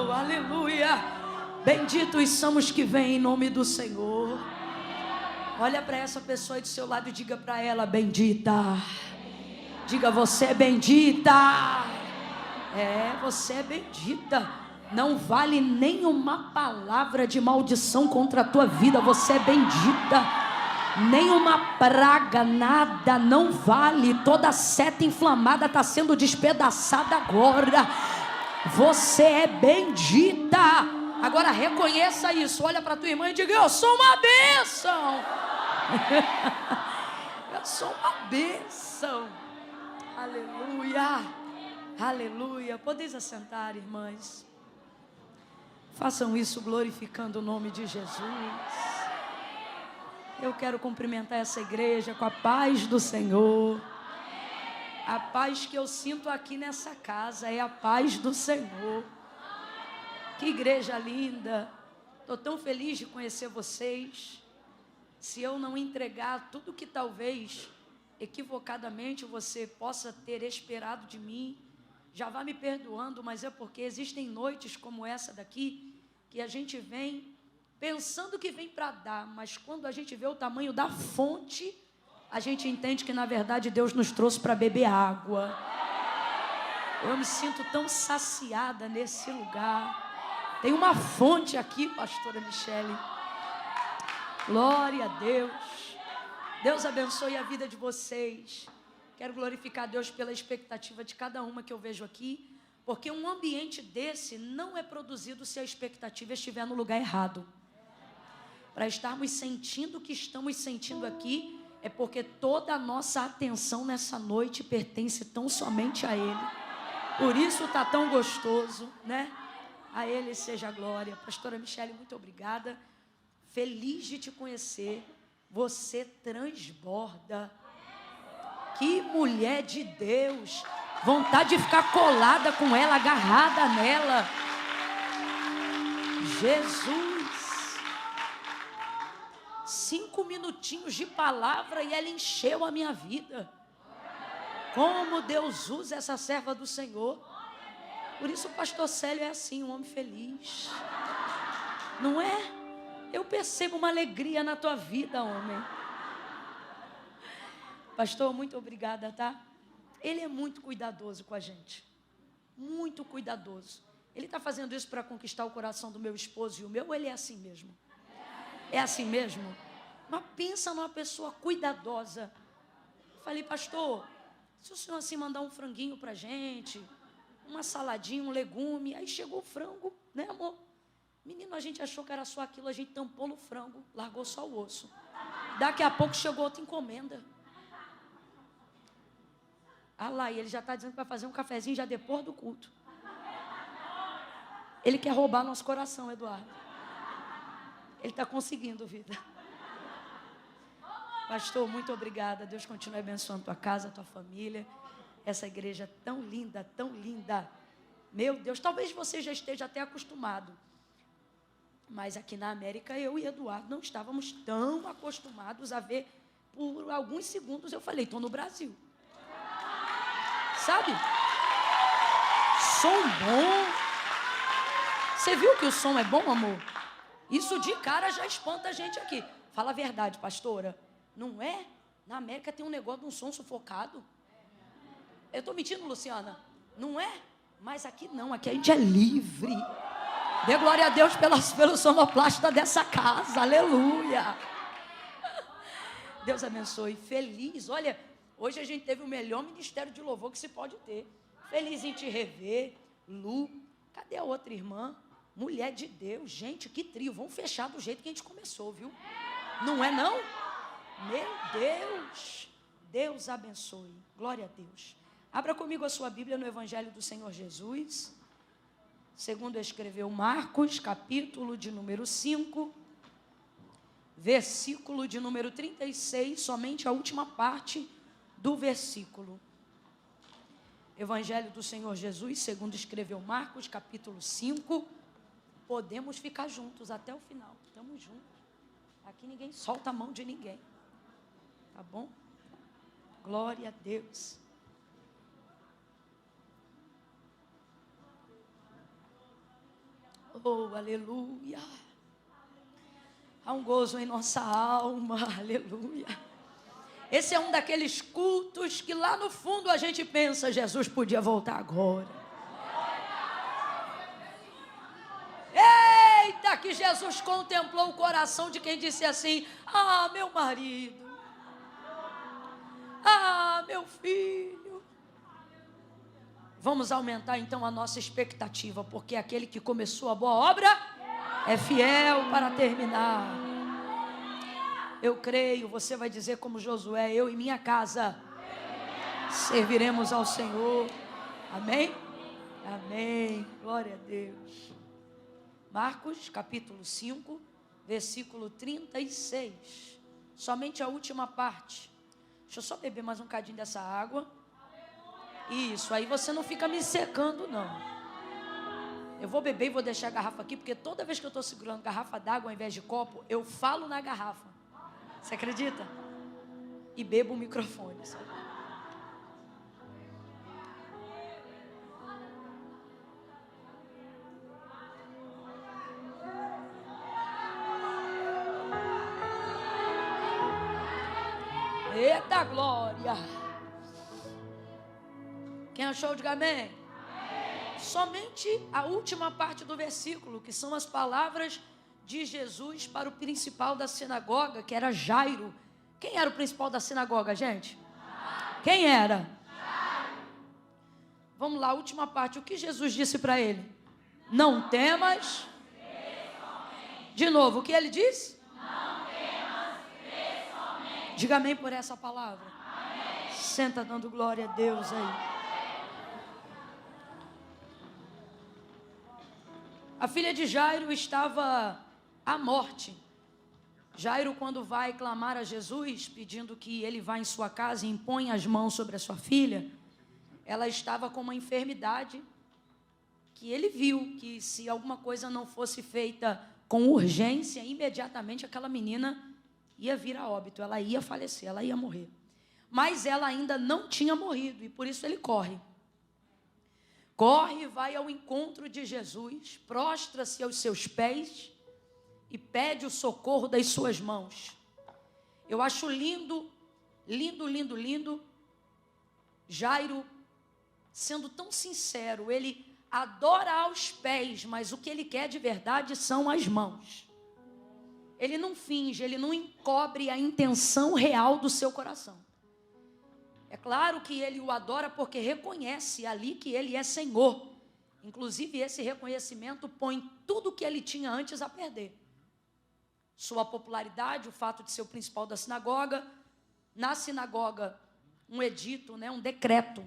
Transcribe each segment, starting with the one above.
Oh, aleluia. Benditos são os que vêm em nome do Senhor. Olha para essa pessoa aí do seu lado e diga para ela: bendita. Diga: você é bendita. Você é bendita. Não vale nenhuma palavra de maldição contra a tua vida. Você é bendita. Nenhuma praga, nada, não vale. Toda seta inflamada está sendo despedaçada agora. Você é bendita. Agora reconheça isso. Olha para tua irmã e diga: eu sou uma bênção. Eu sou uma bênção. Aleluia. Aleluia. Podeis assentar, irmãs. Façam isso glorificando o nome de Jesus. Eu quero cumprimentar essa igreja com a paz do Senhor. A paz que eu sinto aqui nessa casa é a paz do Senhor. Que igreja linda. Estou tão feliz de conhecer vocês. Se eu não entregar tudo que talvez equivocadamente você possa ter esperado de mim, já vá me perdoando, mas é porque existem noites como essa daqui, que a gente vem pensando que vem para dar, mas quando a gente vê o tamanho da fonte, a gente entende que na verdade Deus nos trouxe para beber água. Eu me sinto tão saciada nesse lugar. Tem uma fonte aqui, pastora Michele. Glória a Deus. Deus abençoe a vida de vocês. Quero glorificar a Deus pela expectativa de cada uma que eu vejo aqui, porque um ambiente desse não é produzido se a expectativa estiver no lugar errado. Para estarmos sentindo o que estamos sentindo aqui, é porque toda a nossa atenção nessa noite pertence tão somente a Ele. Por isso está tão gostoso, né? A Ele seja a glória. Pastora Michele, muito obrigada. Feliz de te conhecer. Você transborda. Que mulher de Deus. Vontade de ficar colada com ela, agarrada nela. Jesus. 5 minutinhos de palavra e ela encheu a minha vida. Como Deus usa essa serva do Senhor. Por isso o pastor Célio é assim, um homem feliz. Não é? Eu percebo uma alegria na tua vida, homem. Pastor, muito obrigada, tá? Ele é muito cuidadoso com a gente. Muito cuidadoso. Ele está fazendo isso para conquistar o coração do meu esposo e o meu, ou ele é assim mesmo? É assim mesmo? Mas pensa numa pessoa cuidadosa. Falei: pastor, se o senhor assim mandar um franguinho pra gente, uma saladinha, um legume, aí chegou o frango, né, amor? Menino, a gente achou que era só aquilo, a gente tampou no frango, largou só o osso. Daqui a pouco chegou outra encomenda. Ah lá, e ele já está dizendo que vai fazer um cafezinho já depois do culto. Ele quer roubar nosso coração, Eduardo. Ele está conseguindo, vida. Pastor, muito obrigada. Deus continue abençoando tua casa, tua família. Essa igreja tão linda, tão linda. Meu Deus, talvez você já esteja até acostumado. Mas aqui na América, eu e Eduardo não estávamos tão acostumados a ver. Por alguns segundos eu falei: estou no Brasil. Sabe? Som bom. Você viu que o som é bom, amor? Isso de cara já espanta a gente aqui. Fala a verdade, pastora. Não é? Na América tem um negócio de um som sufocado. Eu estou mentindo, Luciana? Não é? Mas aqui não, aqui a gente é livre. Dê glória a Deus pelo sonoplasta dessa casa. Aleluia. Deus abençoe. Feliz. Olha, hoje a gente teve o melhor ministério de louvor que se pode ter. Feliz em te rever. Lu, cadê a outra irmã? Mulher de Deus. Gente, que trio. Vamos fechar do jeito que a gente começou, viu? Não é não? Meu Deus. Deus abençoe. Glória a Deus. Abra comigo a sua Bíblia no Evangelho do Senhor Jesus. Segundo escreveu Marcos, capítulo de número 5, versículo de número 36, somente a última parte do versículo. Evangelho do Senhor Jesus, segundo escreveu Marcos, capítulo 5. Podemos ficar juntos até o final. Estamos juntos. Aqui ninguém solta a mão de ninguém. Tá bom? Glória a Deus. Oh, aleluia. Há um gozo em nossa alma, aleluia. Esse é um daqueles cultos que lá no fundo a gente pensa, Jesus podia voltar agora. Eita, que Jesus contemplou o coração de quem disse assim: ah, meu marido, ah, meu filho. Vamos aumentar então a nossa expectativa, porque aquele que começou a boa obra é fiel para terminar. Eu creio, você vai dizer como Josué: eu e minha casa serviremos ao Senhor. Amém? Amém. Glória a Deus. Marcos capítulo 5, versículo 36. Somente a última parte. Deixa eu só beber mais um cadinho dessa água. Isso, aí você não fica me secando, não. Eu vou beber e vou deixar a garrafa aqui, porque toda vez que eu estou segurando garrafa d'água ao invés de copo, eu falo na garrafa. Você acredita? E bebo o microfone, sabe? Eita glória! Quem achou, diga amém. Somente a última parte do versículo, que são as palavras de Jesus para o principal da sinagoga, que era Jairo. Quem era o principal da sinagoga, gente? Quem era? Vamos lá, a última parte. O que Jesus disse para ele? Não temas. De novo, o que ele disse? Não temas, crê somente. Diga amém por essa palavra. Amém. Senta dando glória a Deus aí. A filha de Jairo estava à morte. Jairo, quando vai clamar a Jesus, pedindo que ele vá em sua casa e imponha as mãos sobre a sua filha, ela estava com uma enfermidade que ele viu que se alguma coisa não fosse feita com urgência, imediatamente aquela menina ia vir a óbito, ela ia falecer, ela ia morrer. Mas ela ainda não tinha morrido e por isso ele corre. Corre, vai ao encontro de Jesus, prostra-se aos seus pés e pede o socorro das suas mãos. Eu acho lindo, lindo, lindo, lindo, Jairo sendo tão sincero. Ele adora aos pés, mas o que ele quer de verdade são as mãos. Ele não finge, ele não encobre a intenção real do seu coração. É claro que ele o adora porque reconhece ali que ele é Senhor. Inclusive, esse reconhecimento põe tudo que ele tinha antes a perder. Sua popularidade, o fato de ser o principal da sinagoga. Na sinagoga, um edito, um decreto,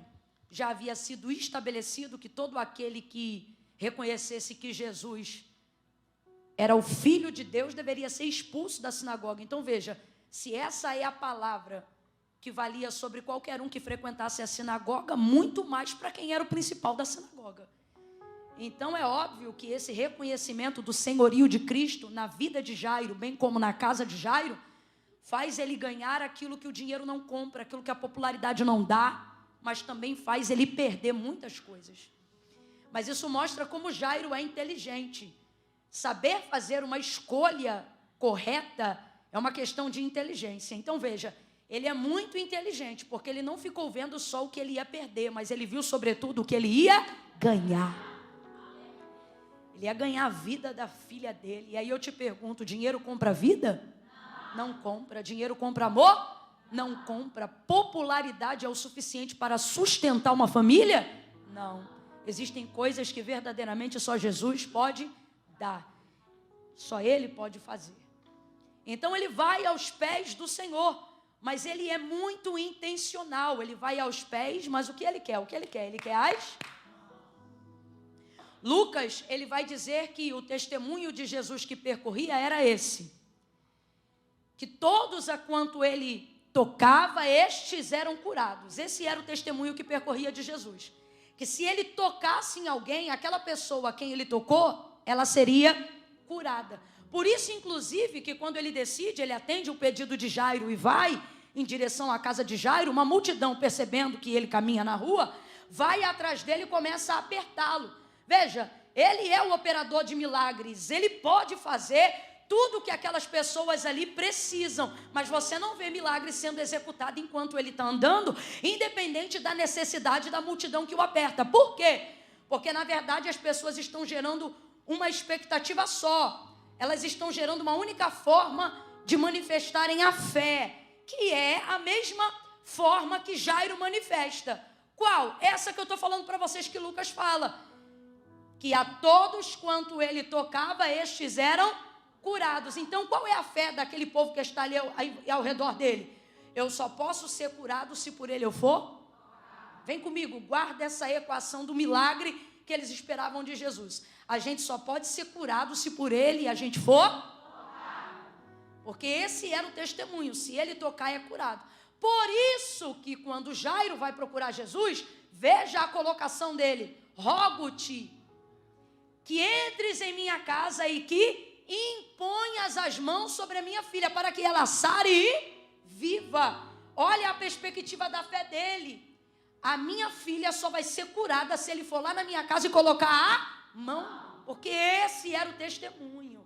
já havia sido estabelecido que todo aquele que reconhecesse que Jesus era o Filho de Deus deveria ser expulso da sinagoga. Então, veja, se essa é a palavra que valia sobre qualquer um que frequentasse a sinagoga, muito mais para quem era o principal da sinagoga. Então é óbvio que esse reconhecimento do senhorio de Cristo na vida de Jairo, bem como na casa de Jairo, faz ele ganhar aquilo que o dinheiro não compra, aquilo que a popularidade não dá, mas também faz ele perder muitas coisas. Mas isso mostra como Jairo é inteligente. Saber fazer uma escolha correta é uma questão de inteligência. Então veja, ele é muito inteligente, porque ele não ficou vendo só o que ele ia perder, mas ele viu sobretudo o que ele ia ganhar. Ele ia ganhar a vida da filha dele. E aí eu te pergunto, dinheiro compra vida? Não compra. Dinheiro compra amor? Não compra. Popularidade é o suficiente para sustentar uma família? Não. Existem coisas que verdadeiramente só Jesus pode dar. Só Ele pode fazer. Então ele vai aos pés do Senhor. Mas ele é muito intencional. Ele vai aos pés, mas o que ele quer? O que ele quer? Ele quer as... Lucas, ele vai dizer que o testemunho de Jesus que percorria era esse. Que todos a quanto ele tocava, estes eram curados. Esse era o testemunho que percorria de Jesus. Que se ele tocasse em alguém, aquela pessoa a quem ele tocou, ela seria curada. Por isso, inclusive, que quando ele decide, ele atende o pedido de Jairo e vai em direção à casa de Jairo, uma multidão, percebendo que ele caminha na rua, vai atrás dele e começa a apertá-lo. Veja, Ele é o operador de milagres. Ele pode fazer tudo que aquelas pessoas ali precisam, mas você não vê milagre sendo executado enquanto ele está andando, independente da necessidade da multidão que o aperta. Por quê? Porque na verdade as pessoas estão gerando uma expectativa só. Elas estão gerando uma única forma de manifestarem a fé, que é a mesma forma que Jairo manifesta. Qual? Essa que eu estou falando para vocês que Lucas fala. Que a todos quanto ele tocava, estes eram curados. Então, qual é a fé daquele povo que está ali ao redor dele? Eu só posso ser curado se por ele eu for? Vem comigo, guarda essa equação do milagre que eles esperavam de Jesus. A gente só pode ser curado se por ele a gente for? Porque esse era o testemunho, se ele tocar é curado. Por isso que quando Jairo vai procurar Jesus, veja a colocação dele: rogo-te que entres em minha casa e que imponhas as mãos sobre a minha filha, para que ela sare e viva. Olha a perspectiva da fé dele. A minha filha só vai ser curada se ele for lá na minha casa e colocar a mão, porque esse era o testemunho.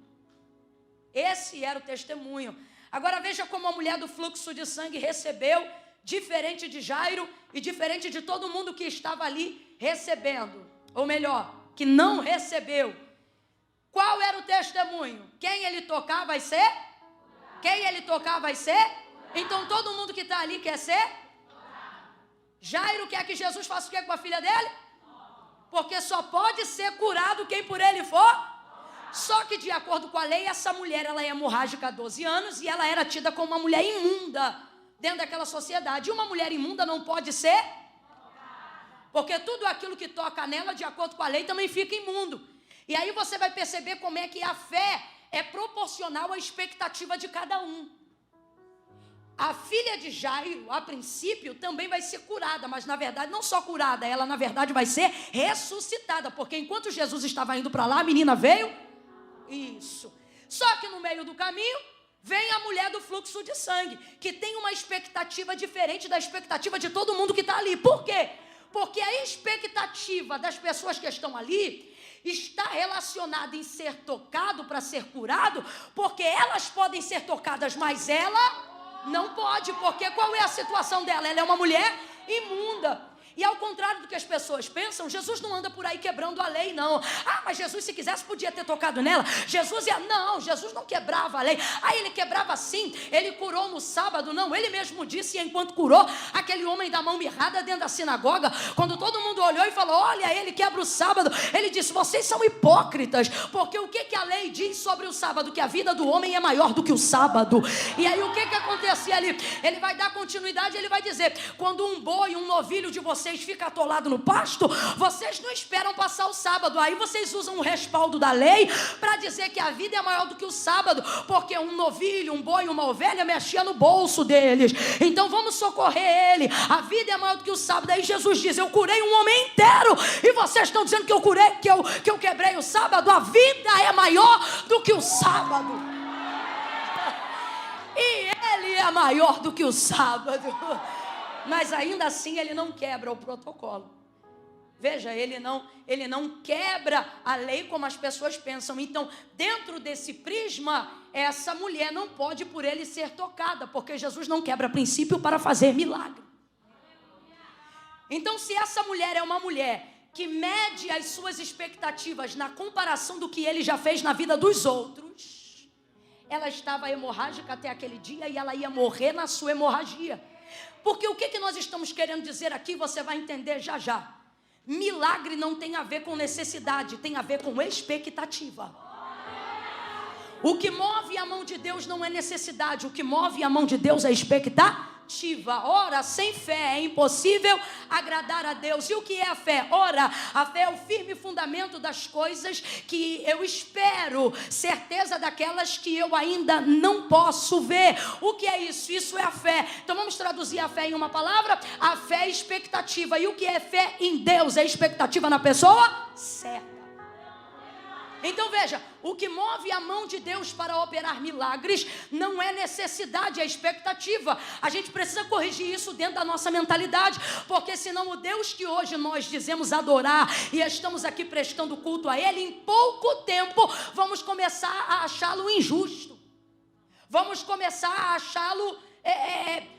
Esse era o testemunho. Agora veja como a mulher do fluxo de sangue recebeu, diferente de Jairo e diferente de todo mundo que estava ali recebendo, ou melhor, que não recebeu. Qual era o testemunho? Quem ele tocar vai ser? Quem ele tocar vai ser? Então todo mundo que está ali quer ser? Jairo quer que Jesus faça o que com a filha dele? Porque só pode ser curado quem por ele for. Só que de acordo com a lei, essa mulher ela é hemorrágica há 12 anos e ela era tida como uma mulher imunda dentro daquela sociedade. E uma mulher imunda não pode ser? Porque tudo aquilo que toca nela, de acordo com a lei, também fica imundo. E aí você vai perceber como é que a fé é proporcional à expectativa de cada um. A filha de Jairo, a princípio, também vai ser curada, mas na verdade não só curada, ela na verdade vai ser ressuscitada, porque enquanto Jesus estava indo para lá, a menina veio. Isso. Só que no meio do caminho, vem a mulher do fluxo de sangue, que tem uma expectativa diferente da expectativa de todo mundo que está ali. Por quê? Porque a expectativa das pessoas que estão ali está relacionada em ser tocado para ser curado, porque elas podem ser tocadas, mas ela não pode, porque qual é a situação dela? Ela é uma mulher imunda. E ao contrário do que as pessoas pensam, Jesus não anda por aí quebrando a lei, não. Ah, mas Jesus, se quisesse, podia ter tocado nela. Jesus não quebrava a lei. Ah, ele quebrava sim, ele curou no sábado. Não, ele mesmo disse, enquanto curou aquele homem da mão mirrada dentro da sinagoga, quando todo mundo olhou e falou, olha, ele quebra o sábado. Ele disse, vocês são hipócritas, porque o que a lei diz sobre o sábado? Que a vida do homem é maior do que o sábado. E aí o que acontecia ali? Ele vai dar continuidade, ele vai dizer, quando um boi, um novilho de vocês fica atolado no pasto, vocês não esperam passar o sábado, aí vocês usam o respaldo da lei para dizer que a vida é maior do que o sábado, porque um novilho, um boi, uma ovelha mexia no bolso deles, então vamos socorrer ele, a vida é maior do que o sábado. Aí Jesus diz, eu curei um homem inteiro, e vocês estão dizendo que eu quebrei o sábado. A vida é maior do que o sábado, e ele é maior do que o sábado. Mas ainda assim ele não quebra o protocolo. Veja, ele não quebra a lei como as pessoas pensam. Então, dentro desse prisma, essa mulher não pode por ele ser tocada, porque Jesus não quebra princípio para fazer milagre. Então, se essa mulher é uma mulher que mede as suas expectativas na comparação do que ele já fez na vida dos outros, ela estava hemorrágica até aquele dia e ela ia morrer na sua hemorragia. Porque o que nós estamos querendo dizer aqui, você vai entender já já. Milagre não tem a ver com necessidade, tem a ver com expectativa. O que move a mão de Deus não é necessidade, o que move a mão de Deus é expectativa. Ora, sem fé é impossível agradar a Deus. E o que é a fé? Ora, a fé é o firme fundamento das coisas que eu espero, certeza daquelas que eu ainda não posso ver. O que é isso? Isso é a fé. Então vamos traduzir a fé em uma palavra. A fé é expectativa. E o que é fé em Deus? É expectativa na pessoa certa. Então veja, o que move a mão de Deus para operar milagres não é necessidade, é expectativa. A gente precisa corrigir isso dentro da nossa mentalidade, porque senão o Deus que hoje nós dizemos adorar e estamos aqui prestando culto a Ele, em pouco tempo vamos começar a achá-lo injusto. Vamos começar a achá-lo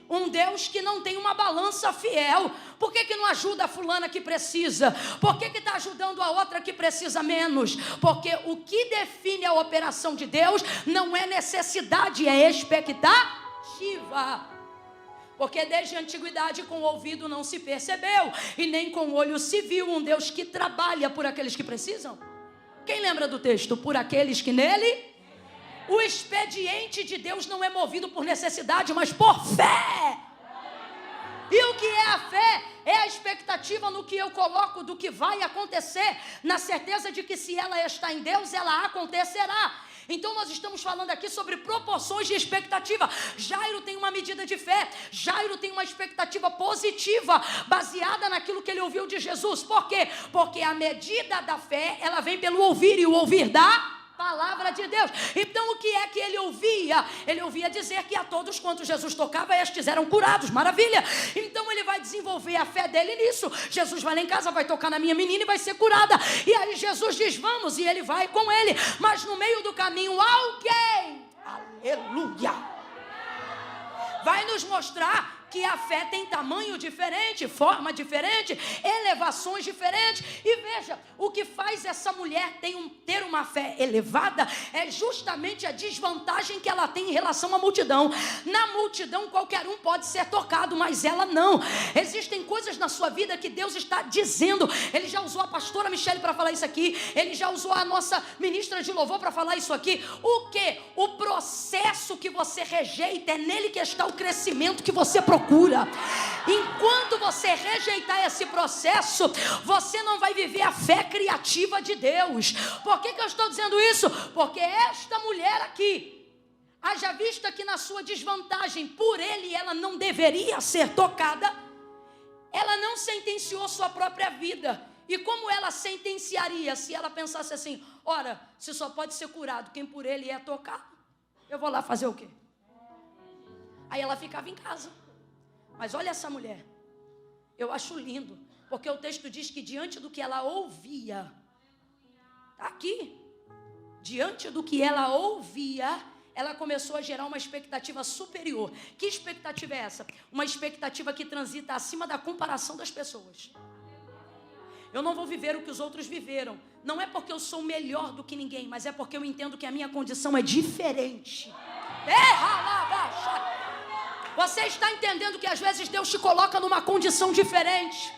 um Deus que não tem uma balança fiel. Por que não ajuda a fulana que precisa? Por que está ajudando a outra que precisa menos? Porque o que define a operação de Deus não é necessidade, é expectativa. Porque desde a antiguidade com o ouvido não se percebeu e nem com o olho se viu um Deus que trabalha por aqueles que precisam. Quem lembra do texto? Por aqueles que nele... O expediente de Deus não é movido por necessidade, mas por fé. E o que é a fé? É a expectativa no que eu coloco do que vai acontecer, na certeza de que se ela está em Deus, ela acontecerá. Então nós estamos falando aqui sobre proporções de expectativa. Jairo tem uma medida de fé. Jairo tem uma expectativa positiva, baseada naquilo que ele ouviu de Jesus. Por quê? Porque a medida da fé, ela vem pelo ouvir, e o ouvir da palavra de Deus. Então o que é que ele ouvia? Ele ouvia dizer que a todos quantos Jesus tocava, estes eram curados. Maravilha! Então ele vai desenvolver a fé dele nisso. Jesus vai lá em casa, vai tocar na minha menina e vai ser curada. E aí Jesus diz, vamos, e ele vai com ele. Mas no meio do caminho, alguém, aleluia, vai nos mostrar que a fé tem tamanho diferente, forma diferente, elevações diferentes. E veja, o que faz essa mulher ter uma fé elevada é justamente a desvantagem que ela tem em relação à multidão. Na multidão qualquer um pode ser tocado, mas ela não. Existem coisas na sua vida que Deus está dizendo. Ele já usou a pastora Michele para falar isso aqui. Ele já usou a nossa ministra de louvor para falar isso aqui. O que? O processo que você rejeita, é nele que está o crescimento que você procura. Enquanto você rejeitar esse processo, você não vai viver a fé criativa de Deus. Por que eu estou dizendo isso? Porque esta mulher aqui, haja vista que na sua desvantagem, por ele ela não deveria ser tocada, ela não sentenciou sua própria vida. E como ela sentenciaria se ela pensasse assim, ora, se só pode ser curado quem por ele é tocado, eu vou lá fazer o quê? Aí ela ficava em casa. Mas olha essa mulher, eu acho lindo, porque o texto diz que diante do que ela ouvia, está aqui, diante do que ela ouvia, ela começou a gerar uma expectativa superior. Que expectativa é essa? Uma expectativa que transita acima da comparação das pessoas. Eu não vou viver o que os outros viveram, não é porque eu sou melhor do que ninguém, mas é porque eu entendo que a minha condição é diferente. Você está entendendo que às vezes Deus te coloca numa condição diferente?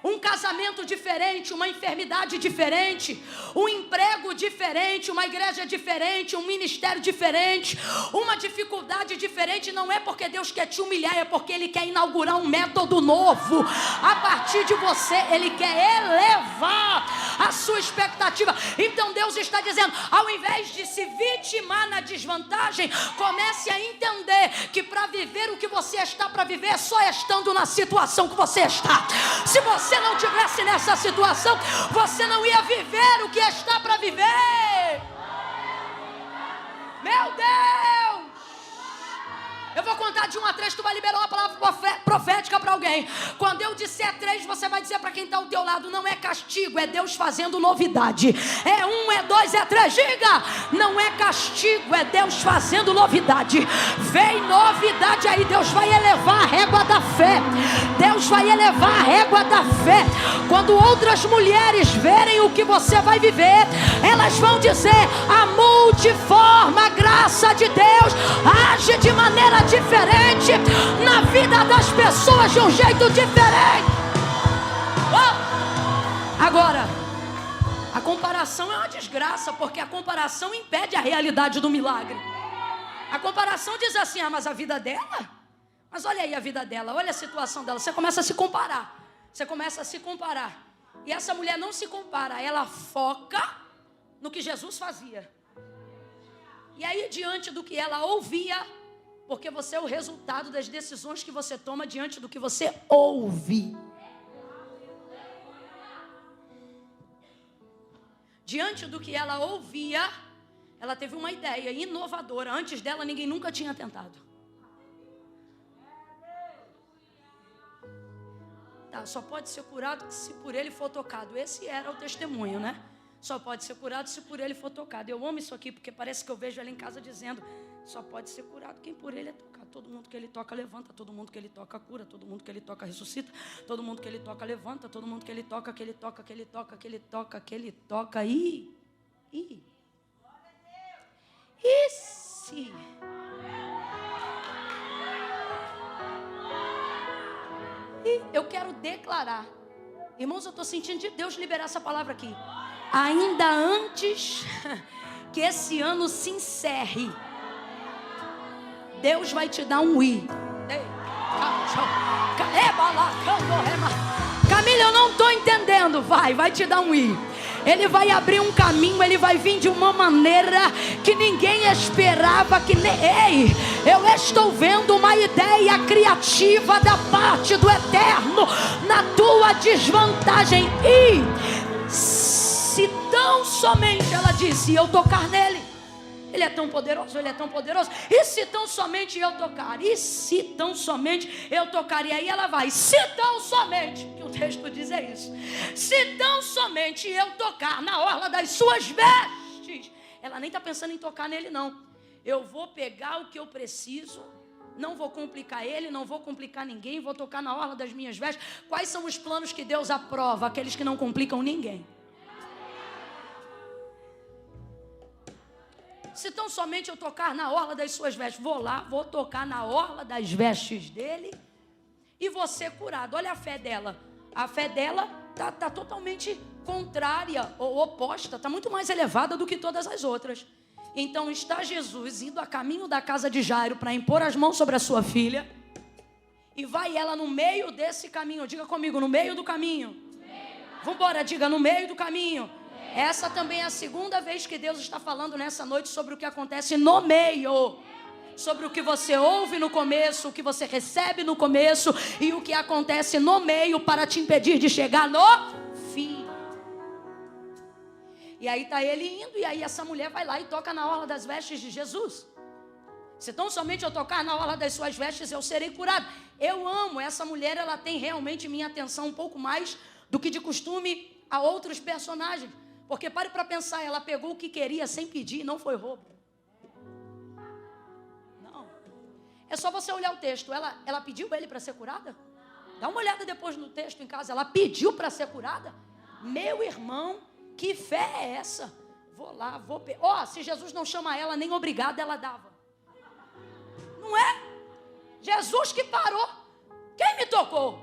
Um casamento diferente, uma enfermidade diferente, um emprego diferente, uma igreja diferente, um ministério diferente, uma dificuldade diferente. Não é porque Deus quer te humilhar, é porque Ele quer inaugurar um método novo. A partir de você, Ele quer elevar a sua expectativa. Então Deus está dizendo, ao invés de se vitimar na desvantagem, comece a entender que para viver o que você está para viver, é só estando na situação que você está. Se você não tivesse nessa situação, você não ia viver o que está para viver. Meu Deus! Eu vou contar de 1 a 3, tu vai liberar uma palavra profética para alguém. Quando eu disser 3, você vai dizer para quem está ao teu lado, não é castigo, é Deus fazendo novidade. É 1, é 2, é 3, diga! Não é castigo, é Deus fazendo novidade. Vem novidade aí, Deus vai elevar a régua da fé. Deus vai elevar a régua da fé. Quando outras mulheres verem o que você vai viver, elas vão dizer, a multiforme graça de Deus age de maneira diferente na vida das pessoas, de um jeito diferente. Agora, a comparação é uma desgraça, porque a comparação impede a realidade do milagre. A comparação diz assim, mas a vida dela? Mas olha aí a vida dela, olha a situação dela. Você começa a se comparar. Você começa a se comparar. E essa mulher não se compara, ela foca no que Jesus fazia. E aí, diante do que ela ouvia, porque você é o resultado das decisões que você toma diante do que você ouve. Diante do que ela ouvia, ela teve uma ideia inovadora. Antes dela, ninguém nunca tinha tentado. Tá, só pode ser curado se por ele for tocado. Esse era o testemunho, né? Só pode ser curado se por ele for tocado. Eu amo isso aqui, porque parece que eu vejo ela em casa dizendo: só pode ser curado quem por ele é tocado. Todo mundo que ele toca, levanta. Todo mundo que ele toca, cura. Todo mundo que ele toca, ressuscita. Todo mundo que ele toca, levanta. Todo mundo que ele toca, que ele toca, que ele toca, que ele toca, que ele toca. E se... E eu quero declarar, irmãos, eu estou sentindo de Deus liberar essa palavra aqui. Ainda antes que esse ano se encerre, Deus vai te dar um i. Camila, eu não estou entendendo. Vai te dar um i. Ele vai abrir um caminho, ele vai vir de uma maneira que ninguém esperava. Ei, eu estou vendo uma ideia criativa da parte do Eterno na tua desvantagem. E se tão somente, ela disse, eu tocar nele, ele é tão poderoso, ele é tão poderoso. E se tão somente eu tocar? E se tão somente eu tocar? E aí ela vai, se tão somente, que o texto diz é isso. Se tão somente eu tocar na orla das suas vestes. Ela nem está pensando em tocar nele não. Eu vou pegar o que eu preciso, não vou complicar ele, não vou complicar ninguém, vou tocar na orla das minhas vestes. Quais são os planos que Deus aprova? Aqueles que não complicam ninguém. Se tão somente eu tocar na orla das suas vestes, vou lá, vou tocar na orla das vestes dele e vou ser curado. Olha a fé dela. A fé dela está totalmente contrária ou oposta, está muito mais elevada do que todas as outras. Então está Jesus indo a caminho da casa de Jairo para impor as mãos sobre a sua filha. E vai ela no meio desse caminho. Diga comigo, no meio do caminho. Vamos embora, diga, no meio do caminho. Essa também é a segunda vez que Deus está falando nessa noite sobre o que acontece no meio. Sobre o que você ouve no começo, o que você recebe no começo e o que acontece no meio para te impedir de chegar no fim. E aí está ele indo e aí essa mulher vai lá e toca na orla das vestes de Jesus. Se tão somente eu tocar na orla das suas vestes, eu serei curado. Eu amo essa mulher, ela tem realmente minha atenção um pouco mais do que de costume a outros personagens. Porque pare para pensar, ela pegou o que queria sem pedir e não foi roubo. Não. É só você olhar o texto. Ela pediu ele para ser curada? Dá uma olhada depois no texto em casa. Ela pediu para ser curada? Meu irmão, que fé é essa? Vou lá, vou... se Jesus não chama ela, nem obrigada ela dava. Não é? Jesus que parou. Quem me tocou?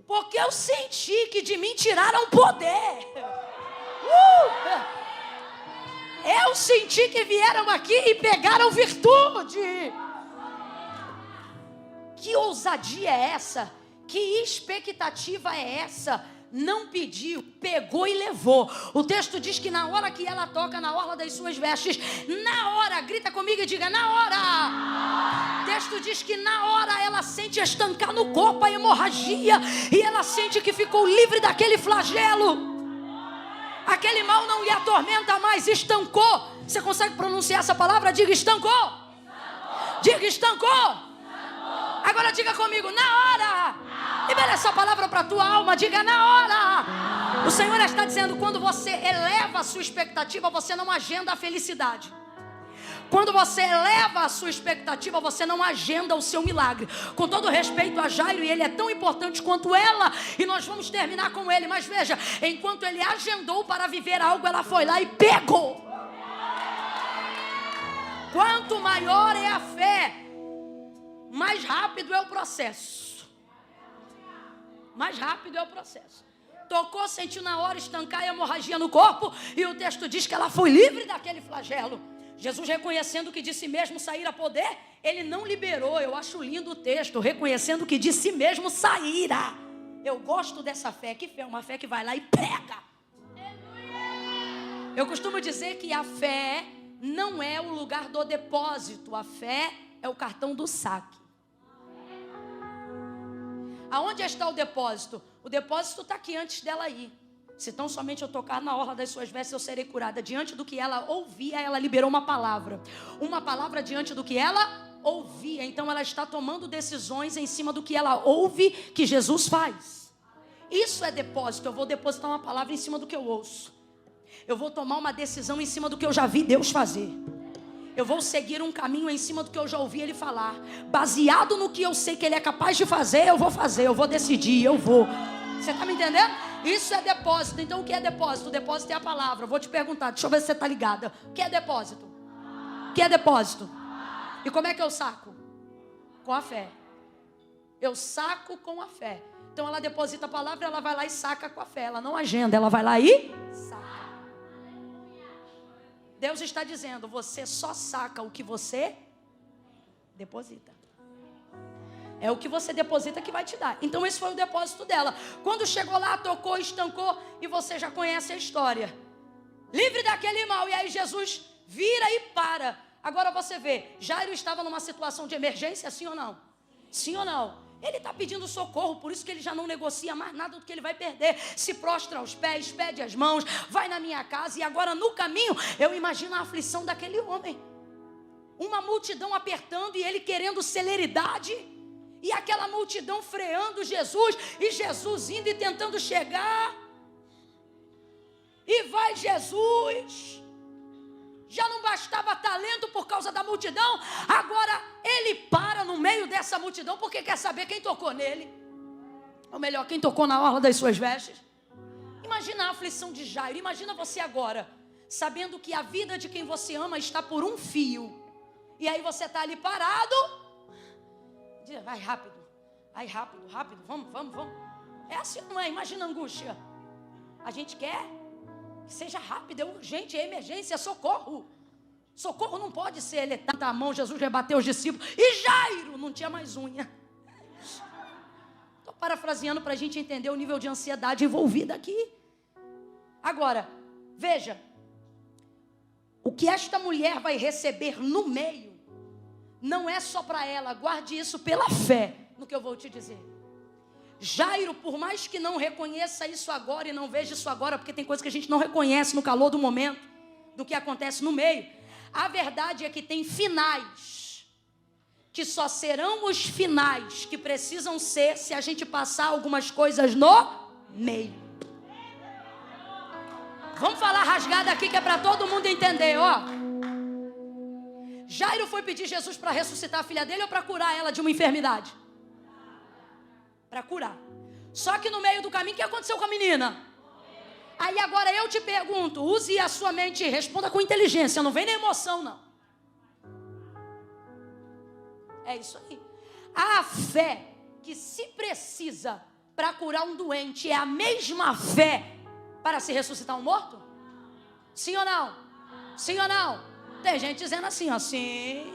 Porque eu senti que de mim tiraram poder. Eu senti que vieram aqui e pegaram virtude. Que ousadia é essa? Que expectativa é essa? Não pediu, pegou e levou. O texto diz que na hora que ela toca na orla das suas vestes, na hora, grita comigo e diga, na hora. O texto diz que na hora ela sente estancar no corpo a hemorragia e ela sente que ficou livre daquele flagelo. Aquele mal não lhe atormenta mais, estancou. Você consegue pronunciar essa palavra? Diga estancou. Diga estancou. Agora diga comigo, na hora. Libera essa palavra para a tua alma, diga na hora. O Senhor está dizendo, quando você eleva a sua expectativa, você não agenda a felicidade. Quando você eleva a sua expectativa, você não agenda o seu milagre. Com todo respeito a Jairo, e ele é tão importante quanto ela, e nós vamos terminar com ele. Mas veja, enquanto ele agendou para viver algo, ela foi lá e pegou. Quanto maior é a fé, mais rápido é o processo. Mais rápido é o processo. Tocou, sentiu na hora estancar a hemorragia no corpo, e o texto diz que ela foi livre daquele flagelo. Jesus, reconhecendo que de si mesmo saíra poder, ele não liberou. Eu acho lindo o texto, reconhecendo que de si mesmo saíra. Eu gosto dessa fé. Que fé? Uma fé que vai lá e pega. Eu costumo dizer que a fé não é o lugar do depósito. A fé é o cartão do saque. Aonde está o depósito? O depósito está aqui antes dela ir. Se tão somente eu tocar na orla das suas vestes, eu serei curada. Diante do que ela ouvia, ela liberou uma palavra. Uma palavra diante do que ela ouvia. Então ela está tomando decisões em cima do que ela ouve que Jesus faz. Isso é depósito. Eu vou depositar uma palavra em cima do que eu ouço. Eu vou tomar uma decisão em cima do que eu já vi Deus fazer. Eu vou seguir um caminho em cima do que eu já ouvi Ele falar. Baseado no que eu sei que Ele é capaz de fazer, eu vou fazer, eu vou decidir, eu vou. Você está me entendendo? Isso é depósito. Então o que é depósito? O depósito é a palavra. Eu vou te perguntar, deixa eu ver se você está ligada. O que é depósito? O que é depósito? E como é que eu saco? Com a fé. Eu saco com a fé. Então ela deposita a palavra, ela vai lá e saca com a fé. Ela não agenda, ela vai lá e saca. Deus está dizendo, você só saca o que você deposita. É o que você deposita que vai te dar. Então esse foi o depósito dela. Quando chegou lá, tocou, estancou, e você já conhece a história. Livre daquele mal. E aí Jesus vira e para. Agora você vê, Jairo estava numa situação de emergência, sim ou não? Sim ou não? Ele está pedindo socorro, por isso que ele já não negocia mais nada do que ele vai perder. Se prostra aos pés, pede as mãos, vai na minha casa. E agora no caminho, eu imagino a aflição daquele homem. Uma multidão apertando e ele querendo celeridade. E aquela multidão freando Jesus. E Jesus indo e tentando chegar. E vai Jesus. Já não bastava talento por causa da multidão. Agora ele para no meio dessa multidão porque quer saber quem tocou nele. Ou melhor, quem tocou na orla das suas vestes. Imagina a aflição de Jairo. Imagina você agora, sabendo que a vida de quem você ama está por um fio. E aí você está ali parado. Vai rápido. Vai rápido, rápido. Vamos. É assim, não é? Imagina a angústia. A gente quer que seja rápido, é urgente, é emergência, é socorro. Socorro não pode ser, ele tá a mão, Jesus rebateu os discípulos. E Jairo não tinha mais unha. Estou parafraseando para a gente entender o nível de ansiedade envolvida aqui. Agora, veja. O que esta mulher vai receber no meio, não é só para ela, guarde isso pela fé, no que eu vou te dizer. Jairo, por mais que não reconheça isso agora e não veja isso agora, porque tem coisas que a gente não reconhece no calor do momento, do que acontece no meio. A verdade é que tem finais, que só serão os finais que precisam ser se a gente passar algumas coisas no meio. Vamos falar rasgada aqui que é para todo mundo entender, ó. Jairo foi pedir Jesus para ressuscitar a filha dele ou para curar ela de uma enfermidade? Para curar. Só que no meio do caminho, o que aconteceu com a menina? Aí agora eu te pergunto, use a sua mente, responda com inteligência, não vem na emoção não. É isso aí. A fé que se precisa para curar um doente é a mesma fé para se ressuscitar um morto? Sim ou não? Sim ou não? Tem gente dizendo assim, ó, sim.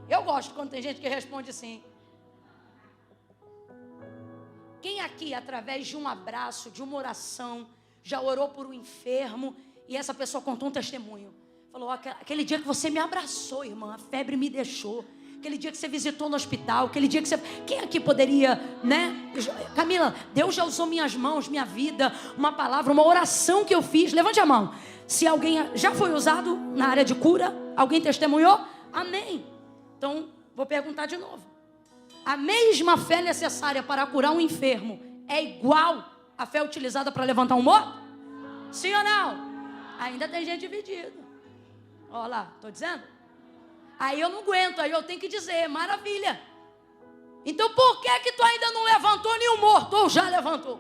Eu gosto quando tem gente que responde sim. Quem aqui, através de um abraço, de uma oração, já orou por um enfermo e essa pessoa contou um testemunho? Falou, aquele dia que você me abraçou, irmã, a febre me deixou. Aquele dia que você visitou no hospital, aquele dia que você... Quem aqui poderia, né? Camila, Deus já usou minhas mãos, minha vida, uma palavra, uma oração que eu fiz. Levante a mão. Se alguém já foi usado na área de cura, alguém testemunhou? Amém. Então, vou perguntar de novo. A mesma fé necessária para curar um enfermo é igual à fé utilizada para levantar um morto? Sim ou não? Ainda tem gente dividida. Olha lá, estou dizendo? Aí eu não aguento, aí eu tenho que dizer, maravilha. Então por que tu ainda não levantou nenhum morto? Ou já levantou?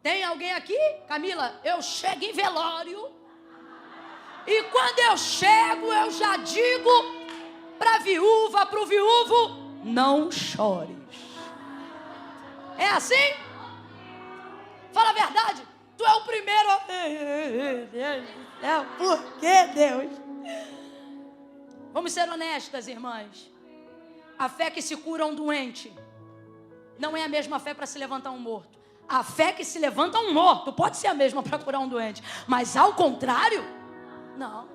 Tem alguém aqui? Camila, eu chego em velório. E quando eu chego, eu já digo para a viúva, para o viúvo, não chores. É assim? Fala a verdade. Tu é o primeiro. Por que, Deus? Vamos ser honestas, irmãs. A fé que se cura um doente não é a mesma fé para se levantar um morto. A fé que se levanta um morto pode ser a mesma para curar um doente, mas ao contrário, não.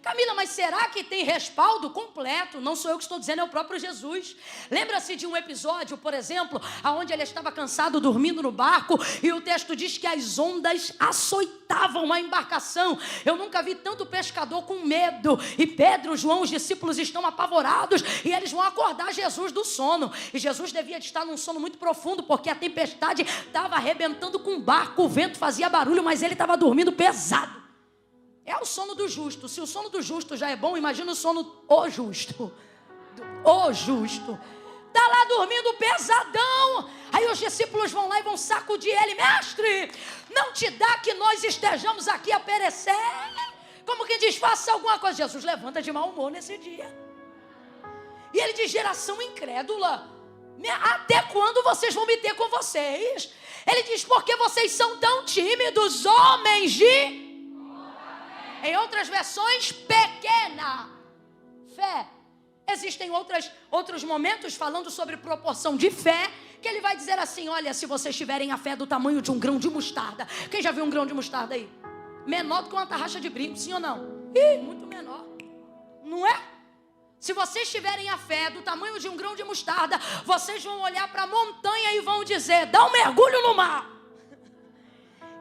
Camila, mas será que tem respaldo completo? Não sou eu que estou dizendo, é o próprio Jesus. Lembra-se de um episódio, por exemplo, onde ele estava cansado dormindo no barco e o texto diz que as ondas açoitavam a embarcação. Eu nunca vi tanto pescador com medo. E Pedro, João, os discípulos estão apavorados e eles vão acordar Jesus do sono. E Jesus devia estar num sono muito profundo porque a tempestade estava arrebentando com o barco, o vento fazia barulho, mas ele estava dormindo pesado. É o sono do justo. Se o sono do justo já é bom, imagina o sono do justo. O justo. Está lá dormindo pesadão. Aí os discípulos vão lá e vão sacudir ele. Mestre, não te dá que nós estejamos aqui a perecer? Como quem diz, faça alguma coisa. Jesus levanta de mau humor nesse dia. E ele diz, geração incrédula, até quando vocês vão me ter com vocês? Ele diz, porque vocês são tão tímidos, homens de... Em outras versões, pequena fé. Existem outros momentos falando sobre proporção de fé, que ele vai dizer assim, olha, se vocês tiverem a fé do tamanho de um grão de mostarda. Quem já viu um grão de mostarda aí? Menor do que uma tarraxa de brinco, sim ou não? Ih, muito menor. Não é? Se vocês tiverem a fé do tamanho de um grão de mostarda, vocês vão olhar para a montanha e vão dizer, dá um mergulho no mar.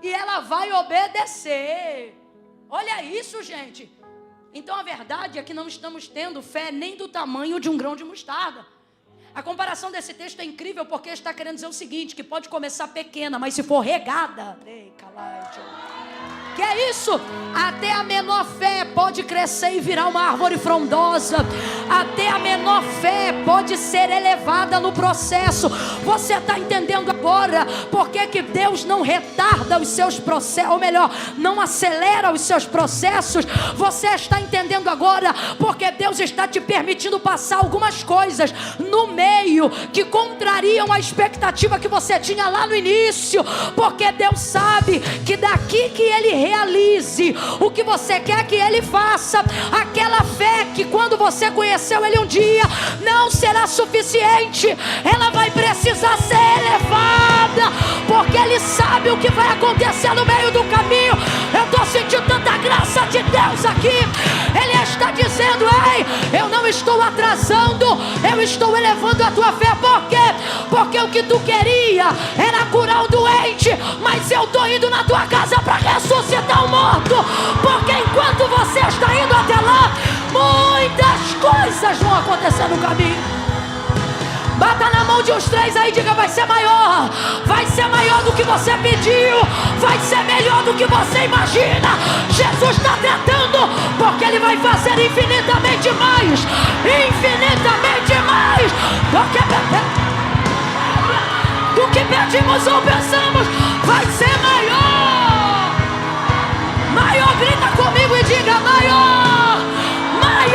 E ela vai obedecer. Olha isso, gente. Então a verdade é que não estamos tendo fé nem do tamanho de um grão de mostarda. A comparação desse texto é incrível porque está querendo dizer o seguinte, que pode começar pequena, mas se for regada, que é isso? Até a menor fé pode crescer e virar uma árvore frondosa. Até a menor fé pode ser elevada no processo. Você está entendendo agora por que Deus não retarda os seus processos, ou melhor, não acelera os seus processos? Você está entendendo agora porque Deus está te permitindo passar algumas coisas no meio que contrariam a expectativa que você tinha lá no início, porque Deus sabe que daqui que Ele realize o que você quer que Ele faça, aquela fé que quando você conheceu Ele um dia não será suficiente, ela vai precisar ser elevada, porque Ele sabe o que vai acontecer no meio do caminho. Eu estou sentindo tanta graça de Deus aqui. Ele está dizendo, ei, eu não estou atrasando, eu estou elevando a tua fé. Por quê? Porque o que tu queria era curar o doente, mas eu estou indo na tua casa para ressuscitar o morto, porque enquanto você está indo até lá, muitas coisas vão acontecer no caminho. Bata na mão de uns 3 aí e diga, vai ser maior do que você pediu, vai ser melhor do que você imagina. Jesus está tratando, porque Ele vai fazer infinitamente mais do que pedimos ou pensamos. Vai ser maior, grita comigo e diga, maior, vai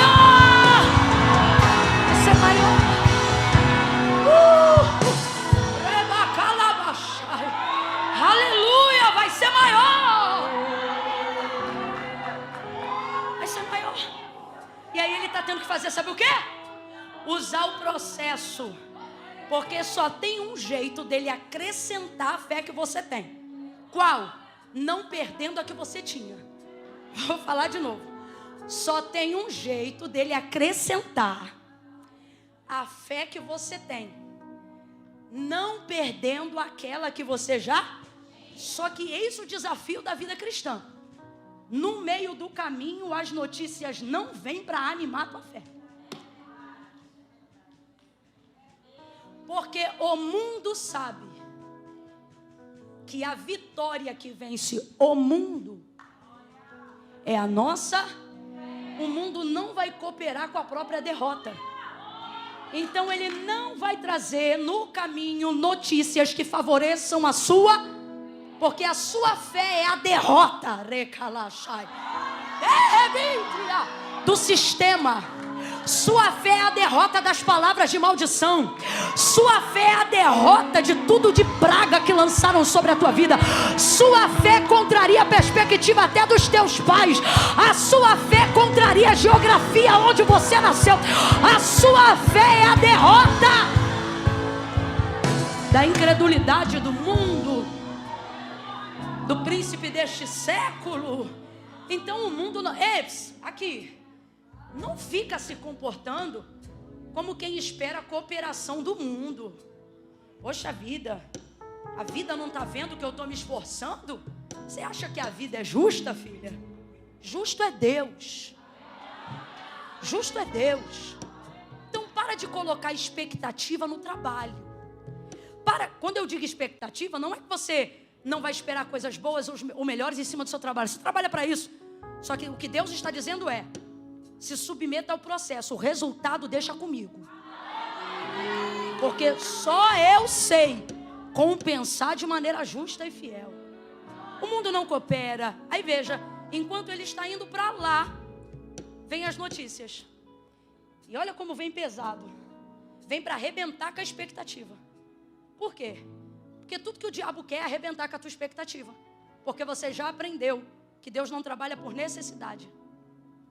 ser maior. Aleluia, vai ser maior. Vai ser maior. E aí Ele está tendo que fazer, sabe o quê? Usar o processo, porque só tem um jeito dele acrescentar a fé que você tem. Qual? Não perdendo a que você tinha. Vou falar de novo. Só tem um jeito dele acrescentar a fé que você tem, não perdendo aquela que você já. Só que eis o desafio da vida cristã. No meio do caminho, as notícias não vêm para animar a tua fé. Porque o mundo sabe que a vitória que vence o mundo é a nossa. O mundo não vai cooperar com a própria derrota. Então ele não vai trazer no caminho notícias que favoreçam a sua, porque a sua fé é a derrota do sistema. Sua fé é a derrota das palavras de maldição. Sua fé é a derrota de tudo de praga que lançaram sobre a tua vida. Sua fé contraria a perspectiva até dos teus pais. A sua fé contraria a geografia onde você nasceu. A sua fé é a derrota da incredulidade do mundo, do príncipe deste século. Então o mundo não... aqui, não fica se comportando como quem espera a cooperação do mundo. Poxa vida, a vida não está vendo que eu estou me esforçando? Você acha que a vida é justa, filha? Justo é Deus. Justo é Deus. Então para de colocar expectativa no trabalho. Quando eu digo expectativa, não é que você não vai esperar coisas boas ou melhores em cima do seu trabalho. Você trabalha para isso. Só que o que Deus está dizendo é: se submeta ao processo, o resultado deixa comigo. Porque só eu sei compensar de maneira justa e fiel. O mundo não coopera. Aí veja, enquanto ele está indo para lá, vem as notícias. E olha como vem pesado. Vem para arrebentar com a expectativa. Por quê? Porque tudo que o diabo quer é arrebentar com a tua expectativa. Porque você já aprendeu que Deus não trabalha por necessidade.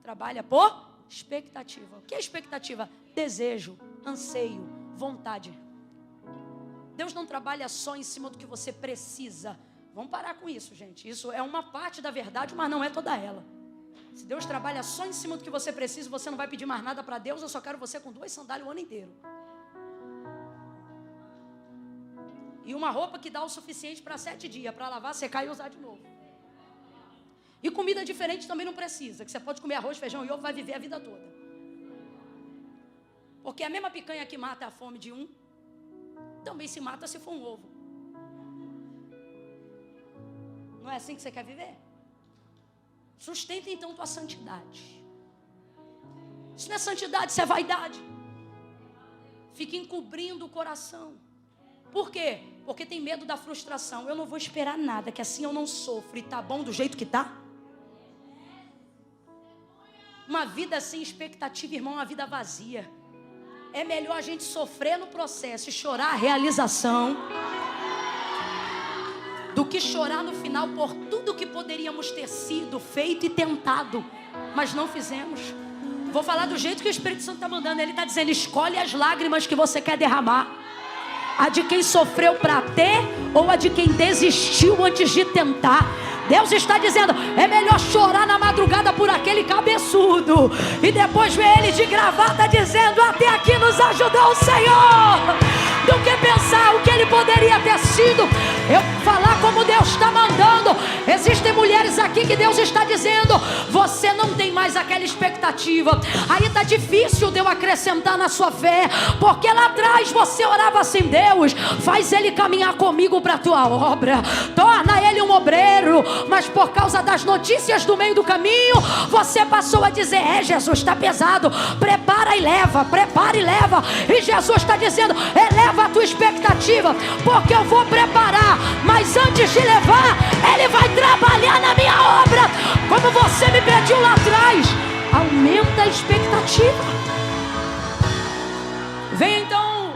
Trabalha por expectativa. O que é expectativa? Desejo, anseio, vontade. Deus não trabalha só em cima do que você precisa. Vamos parar com isso, gente. Isso é uma parte da verdade, mas não é toda ela. Se Deus trabalha só em cima do que você precisa, você não vai pedir mais nada para Deus. Eu só quero você com 2 sandálias o ano inteiro. E uma roupa que dá o suficiente para 7 dias, para lavar, secar e usar de novo. E comida diferente também não precisa, que você pode comer arroz, feijão e ovo, vai viver a vida toda. Porque a mesma picanha que mata a fome de um, também se mata se for um ovo. Não é assim que você quer viver? Sustenta então tua santidade. Isso não é santidade, isso é vaidade. Fica encobrindo o coração. Por quê? Porque tem medo da frustração. Eu não vou esperar nada, que assim eu não sofro. E tá bom do jeito que tá? Uma vida sem expectativa, irmão, é uma vida vazia. É melhor a gente sofrer no processo e chorar a realização do que chorar no final por tudo que poderíamos ter sido, feito e tentado, mas não fizemos. Vou falar do jeito que o Espírito Santo está mandando. Ele está dizendo: escolhe as lágrimas que você quer derramar. A de quem sofreu para ter ou a de quem desistiu antes de tentar. Deus está dizendo: é melhor chorar na madrugada por aquele cabeçudo e depois ver ele de gravata dizendo: até aqui nos ajudou o Senhor, do que pensar o que ele poderia ter sido. Eu falar como Deus está mandando. Existem mulheres aqui que Deus está dizendo: você não tem mais aquela expectativa. Aí está difícil de eu acrescentar na sua fé, porque lá atrás você orava assim: Deus, faz ele caminhar comigo para a tua obra, torna ele um obreiro. Mas por causa das notícias do meio do caminho, você passou a dizer: Jesus, está pesado, prepara e leva, prepara e leva. E Jesus está dizendo: eleva a tua expectativa, porque eu vou preparar, mas antes de levar, ele vai trabalhar na minha obra, como você me pediu lá atrás. Aumenta a expectativa. Vem então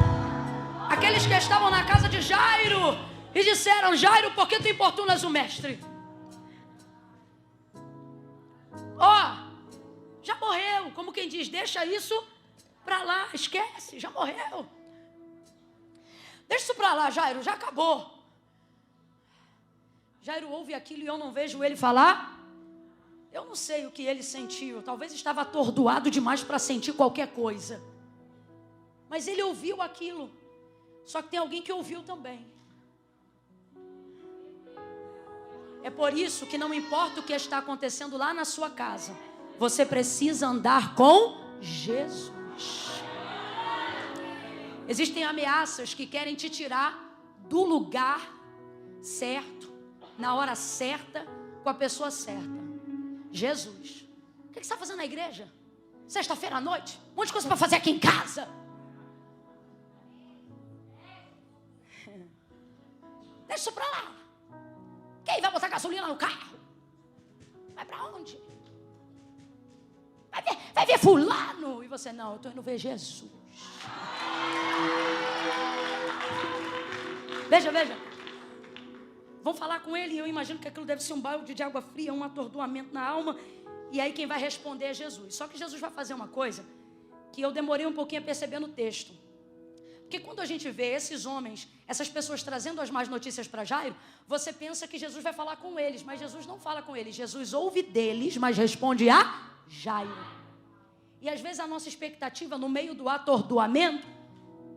aqueles que estavam na casa de Jairo e disseram: Jairo, por que tu importunas o mestre? Já morreu. Como quem diz, deixa isso pra lá, esquece, já morreu. Deixa isso pra lá, Jairo, já acabou. Jairo ouve aquilo e eu não vejo ele falar. Eu não sei o que ele sentiu. Talvez estava atordoado demais para sentir qualquer coisa. Mas ele ouviu aquilo. Só que tem alguém que ouviu também. É por isso que não importa o que está acontecendo lá na sua casa, você precisa andar com Jesus. Existem ameaças que querem te tirar do lugar certo, na hora certa, com a pessoa certa. Jesus. O que você está fazendo na igreja? Sexta-feira à noite? Um monte de coisa para fazer aqui em casa. Deixa isso para lá. Quem vai botar gasolina no carro? Vai para onde? Vai ver fulano. E você: não, eu estou indo ver Jesus. Veja. Vão falar com ele e eu imagino que aquilo deve ser um balde de água fria, um atordoamento na alma. E aí quem vai responder é Jesus. Só que Jesus vai fazer uma coisa que eu demorei um pouquinho a perceber no texto. Porque quando a gente vê esses homens, essas pessoas trazendo as más notícias para Jairo, você pensa que Jesus vai falar com eles, mas Jesus não fala com eles. Jesus ouve deles, mas responde a Jairo. E às vezes a nossa expectativa no meio do atordoamento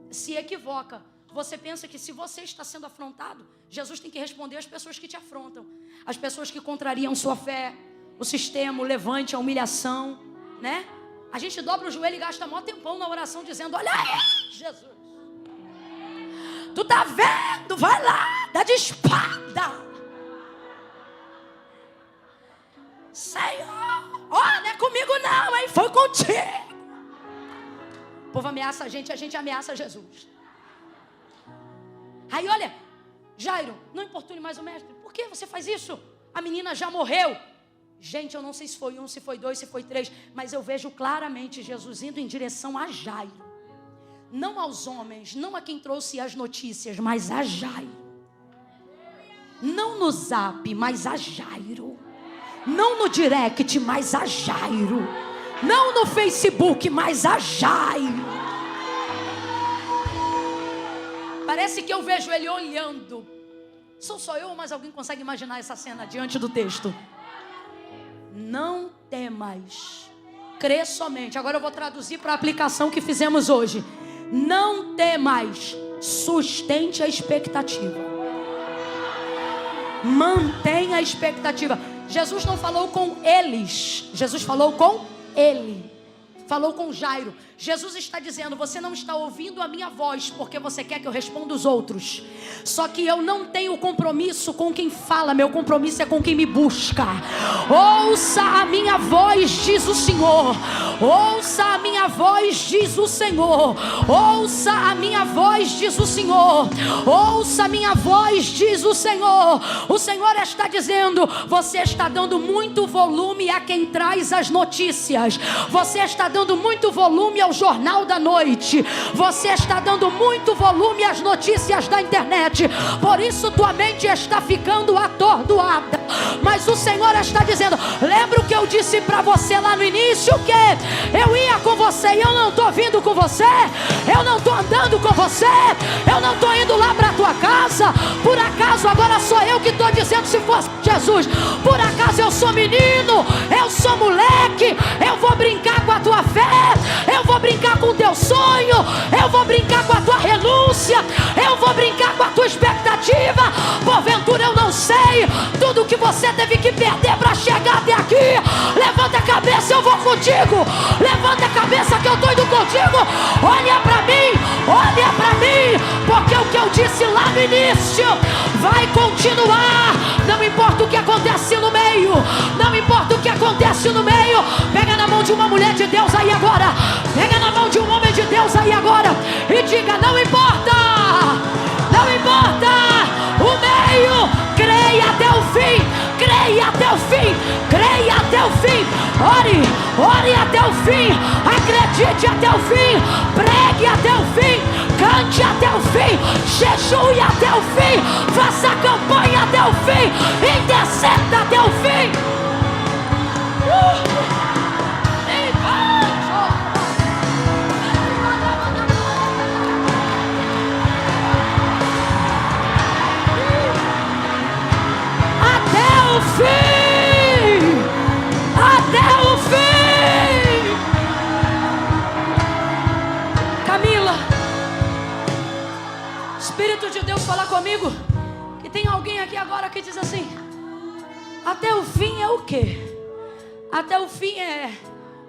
se equivoca. Você pensa que se você está sendo afrontado, Jesus tem que responder às pessoas que te afrontam, as pessoas que contrariam sua fé, o sistema, o levante, a humilhação, né? A gente dobra o joelho e gasta maior tempão na oração dizendo: olha aí, Jesus, tu tá vendo? Vai lá, dá de espada. Senhor, ó, não é comigo não, hein? Foi contigo. O povo ameaça a gente ameaça Jesus. Aí olha, Jairo, não importune mais o mestre. Por que você faz isso? A menina já morreu. Gente, eu não sei se foi 1, se foi 2, se foi 3, mas eu vejo claramente Jesus indo em direção a Jairo. Não aos homens, não a quem trouxe as notícias, mas a Jairo. Não no zap, mas a Jairo. Não no direct, mas a Jairo. Não no Facebook, mas a Jairo. Parece que eu vejo ele olhando. Sou só eu ou mais alguém consegue imaginar essa cena diante do texto? Não temas, crê somente. Agora eu vou traduzir para a aplicação que fizemos hoje. Não temas, sustente a expectativa. Mantenha a expectativa. Jesus não falou com eles, Jesus falou com ele. Falou com Jairo. Jesus está dizendo: você não está ouvindo a minha voz porque você quer que eu responda os outros. Só que eu não tenho compromisso com quem fala, meu compromisso é com quem me busca. Ouça a minha voz, diz o Senhor. Ouça a minha voz, diz o Senhor. Ouça a minha voz, diz o Senhor. Ouça a minha voz, diz o Senhor. O Senhor está dizendo: você está dando muito volume a quem traz as notícias. Você está dando muito volume ao jornal da noite. Você está dando muito volume às notícias da internet. Por isso tua mente está ficando atordoada. Mas o Senhor está dizendo: lembra o que eu disse para você lá no início? Que eu ia com você e eu não estou vindo com você. Eu não estou andando com você. Eu não estou indo lá para tua casa. Por acaso agora sou eu que estou dizendo, se fosse Jesus, por acaso eu sou menino, eu sou moleque, eu vou brincar com a tua fé, eu vou brincar com o teu sonho, eu vou brincar com a tua renúncia, eu vou brincar com a tua expectativa. Porventura eu não sei tudo que você teve que perder para chegar até aqui. Levanta a cabeça, eu vou contigo. Levanta a cabeça que eu estou indo contigo. Olha para mim, porque o que eu disse lá no início vai continuar. Não importa o que acontece no meio, não importa o que acontece no meio. Pega na mão de uma mulher de Deus aí agora, pega na mão de um homem de Deus aí agora e diga: não importa, não importa o meio, creia até o fim, creia até o fim, creia até o fim. Ore até o fim, acredite até o fim, pregue até o fim, cante até o fim, jejue até o fim, faça campanha até o fim, interceda até o fim. Até o fim, até o fim. Camila, Espírito de Deus fala comigo que tem alguém aqui agora que diz assim: até o fim é o quê? Até o fim é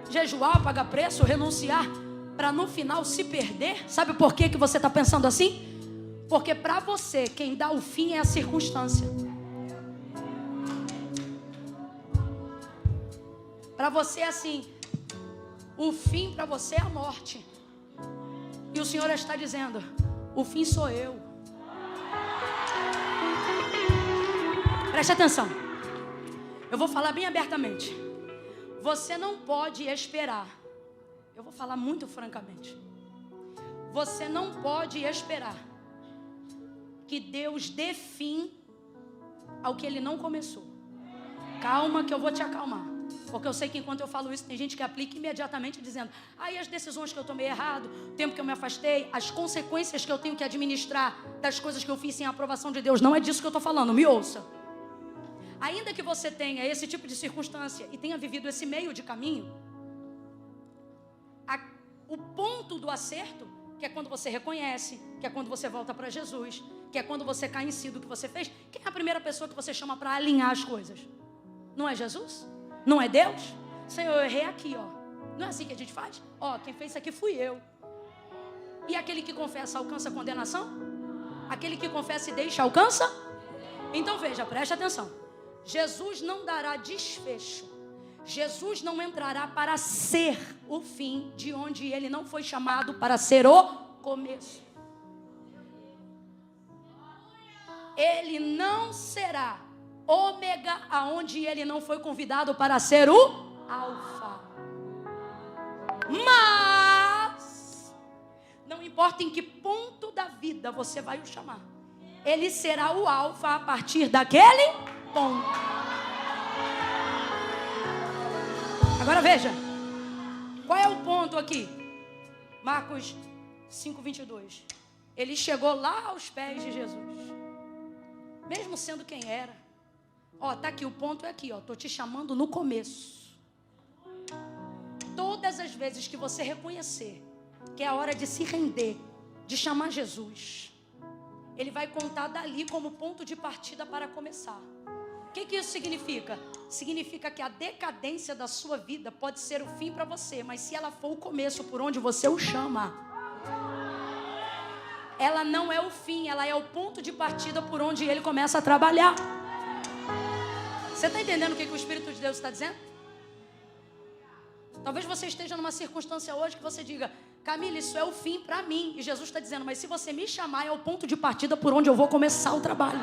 jejuar, pagar preço, renunciar, para no final se perder. Sabe por que você está pensando assim? Porque para você quem dá o fim é a circunstância. Para você é assim, o fim para você é a morte. E o Senhor está dizendo: o fim sou eu. Preste atenção. Eu vou falar bem abertamente. Você não pode esperar. Eu vou falar muito francamente. Você não pode esperar que Deus dê fim ao que Ele não começou. Calma que eu vou te acalmar. Porque eu sei que enquanto eu falo isso, tem gente que aplica imediatamente dizendo: aí as decisões que eu tomei errado, o tempo que eu me afastei, as consequências que eu tenho que administrar das coisas que eu fiz sem a aprovação de Deus. Não é disso que eu estou falando, me ouça. Ainda que você tenha esse tipo de circunstância e tenha vivido esse meio de caminho, o ponto do acerto, que é quando você reconhece, que é quando você volta para Jesus, que é quando você cai em si do que você fez, quem é a primeira pessoa que você chama para alinhar as coisas? Não é Jesus? Não é Deus? Senhor, eu errei aqui, ó. Não é assim que a gente faz? Ó, quem fez isso aqui fui eu. E aquele que confessa alcança a condenação? Aquele que confessa e deixa alcança? Então veja, preste atenção. Jesus não dará desfecho. Jesus não entrará para ser o fim de onde ele não foi chamado para ser o começo. Ele não será ômega aonde ele não foi convidado para ser o alfa. Mas não importa em que ponto da vida você vai o chamar, ele será o alfa a partir daquele ponto. Agora veja, qual é o ponto aqui? Marcos 5:22. Ele chegou lá aos pés de Jesus, mesmo sendo quem era. Ó, tá aqui, o ponto é aqui, ó. Tô te chamando no começo. Todas as vezes que você reconhecer que é a hora de se render, de chamar Jesus, ele vai contar dali como ponto de partida para começar. O que isso significa? Significa que a decadência da sua vida pode ser o fim para você, mas se ela for o começo por onde você o chama, ela não é o fim, ela é o ponto de partida por onde ele começa a trabalhar. Você está entendendo o que o Espírito de Deus está dizendo? Talvez você esteja numa circunstância hoje que você diga: Camila, isso é o fim para mim. E Jesus está dizendo: mas se você me chamar, é o ponto de partida por onde eu vou começar o trabalho.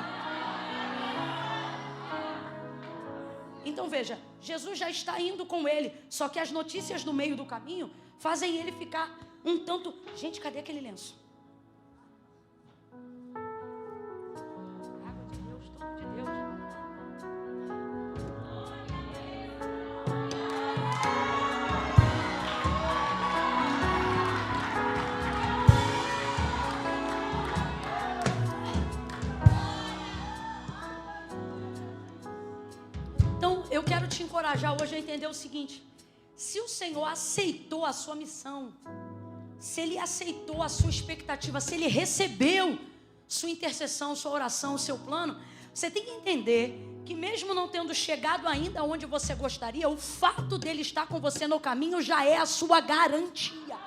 Então veja, Jesus já está indo com ele, só que as notícias do meio do caminho fazem ele ficar um tanto... Gente, cadê aquele lenço? Água de Deus, tudo de Deus. Eu quero te encorajar hoje a entender o seguinte: se o Senhor aceitou a sua missão, se Ele aceitou a sua expectativa, se Ele recebeu sua intercessão, sua oração, o seu plano, você tem que entender que mesmo não tendo chegado ainda onde você gostaria, o fato dele estar com você no caminho já é a sua garantia.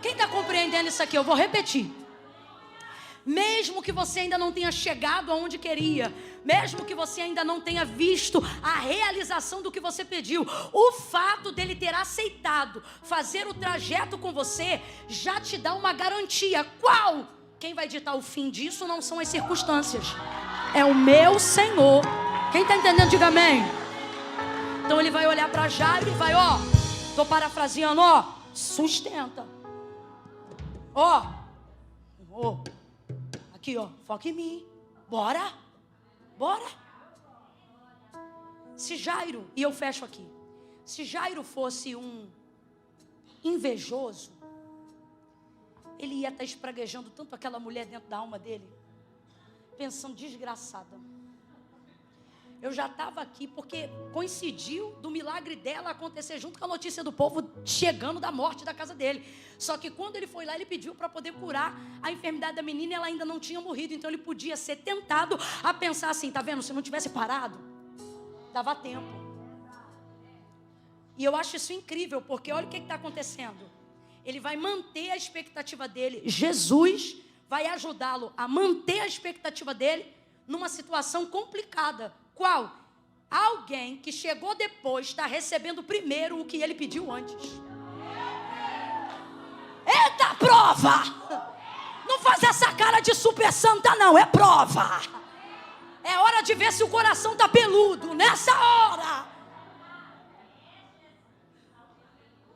Quem está compreendendo isso aqui? Eu vou repetir. Mesmo que você ainda não tenha chegado aonde queria, mesmo que você ainda não tenha visto a realização do que você pediu, o fato dele ter aceitado fazer o trajeto com você já te dá uma garantia. Qual? Quem vai ditar o fim disso não são as circunstâncias, é o meu Senhor. Quem está entendendo, diga amém. Então ele vai olhar para Jairo e vai, ó, estou parafraseando, ó, sustenta, ó, aqui, ó, foca em mim. Bora. Bora. Se Jairo, e eu fecho aqui, se Jairo fosse um invejoso, ele ia estar espraguejando tanto aquela mulher dentro da alma dele, pensando: desgraçada. Eu já estava aqui porque coincidiu do milagre dela acontecer junto com a notícia do povo chegando da morte da casa dele. Só que quando ele foi lá, ele pediu para poder curar a enfermidade da menina e ela ainda não tinha morrido. Então ele podia ser tentado a pensar assim: tá vendo, se não tivesse parado, dava tempo. E eu acho isso incrível, porque olha o que está acontecendo. Ele vai manter a expectativa dele. Jesus vai ajudá-lo a manter a expectativa dele numa situação complicada. Qual? Alguém que chegou depois está recebendo primeiro o que ele pediu antes. Eita, prova! Não faz essa cara de super santa não, é prova. É hora de ver se o coração está peludo, nessa hora.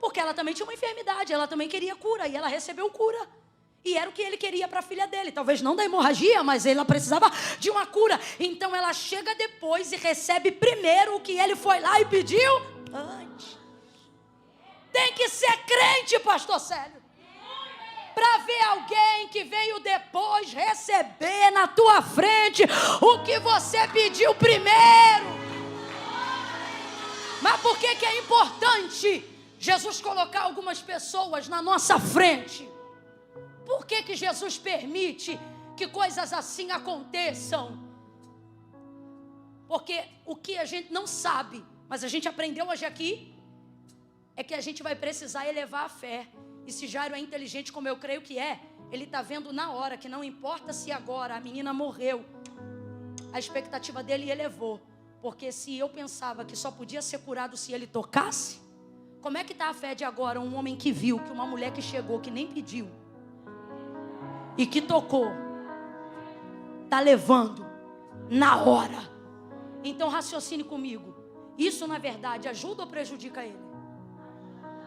Porque ela também tinha uma enfermidade, ela também queria cura e ela recebeu cura. E era o que ele queria para a filha dele. Talvez não da hemorragia, mas ela precisava de uma cura. Então ela chega depois e recebe primeiro o que ele foi lá e pediu antes. Tem que ser crente, pastor Célio, para ver alguém que veio depois receber na tua frente o que você pediu primeiro. Mas por que é importante Jesus colocar algumas pessoas na nossa frente? Por que Jesus permite que coisas assim aconteçam? Porque o que a gente não sabe, mas a gente aprendeu hoje aqui, é que a gente vai precisar elevar a fé. E se Jairo é inteligente como eu creio que é, ele está vendo na hora que não importa se agora a menina morreu, a expectativa dele elevou. Porque se eu pensava que só podia ser curado se ele tocasse, como é que está a fé de agora? Um homem que viu que uma mulher que chegou, que nem pediu e que tocou, está levando na hora. Então raciocine comigo. Isso na verdade ajuda ou prejudica ele?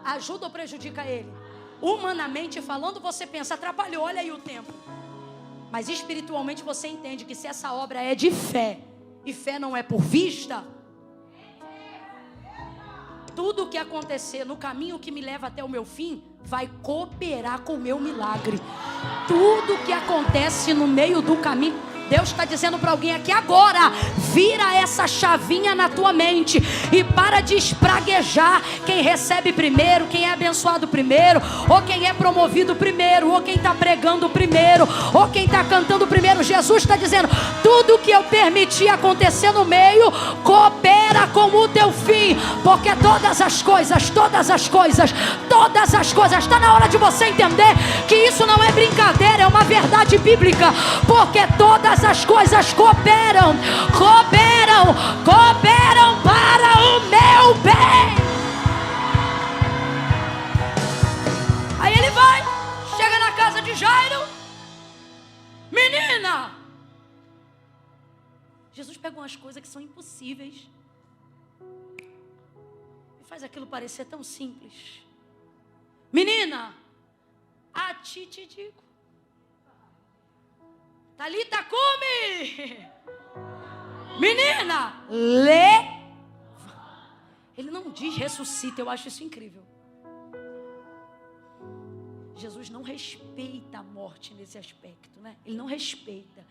Ajuda ou prejudica ele? Humanamente falando, você pensa, atrapalhou, olha aí o tempo. Mas espiritualmente você entende que se essa obra é de fé, e fé não é por vista, tudo o que acontecer no caminho que me leva até o meu fim vai cooperar com o meu milagre. Tudo que acontece no meio do caminho, Deus está dizendo para alguém aqui agora: vira essa chavinha na tua mente e para de espraguejar quem recebe primeiro, quem é abençoado primeiro, ou quem é promovido primeiro, ou quem está pregando primeiro, ou quem está cantando primeiro. Jesus está dizendo: tudo que eu permiti acontecer no meio coopera com o teu fim, porque todas as coisas, está na hora de você entender que isso não é brincadeira, é uma verdade bíblica, porque todas as coisas cooperam para o meu bem. Aí ele vai, chega na casa de Jairo, menina. Jesus pega umas coisas que são impossíveis e faz aquilo parecer tão simples. Menina, a ti te digo, Talita cumi. Menina, lê. Ele não diz ressuscita, eu acho isso incrível. Jesus não respeita a morte nesse aspecto, né? Ele não respeita.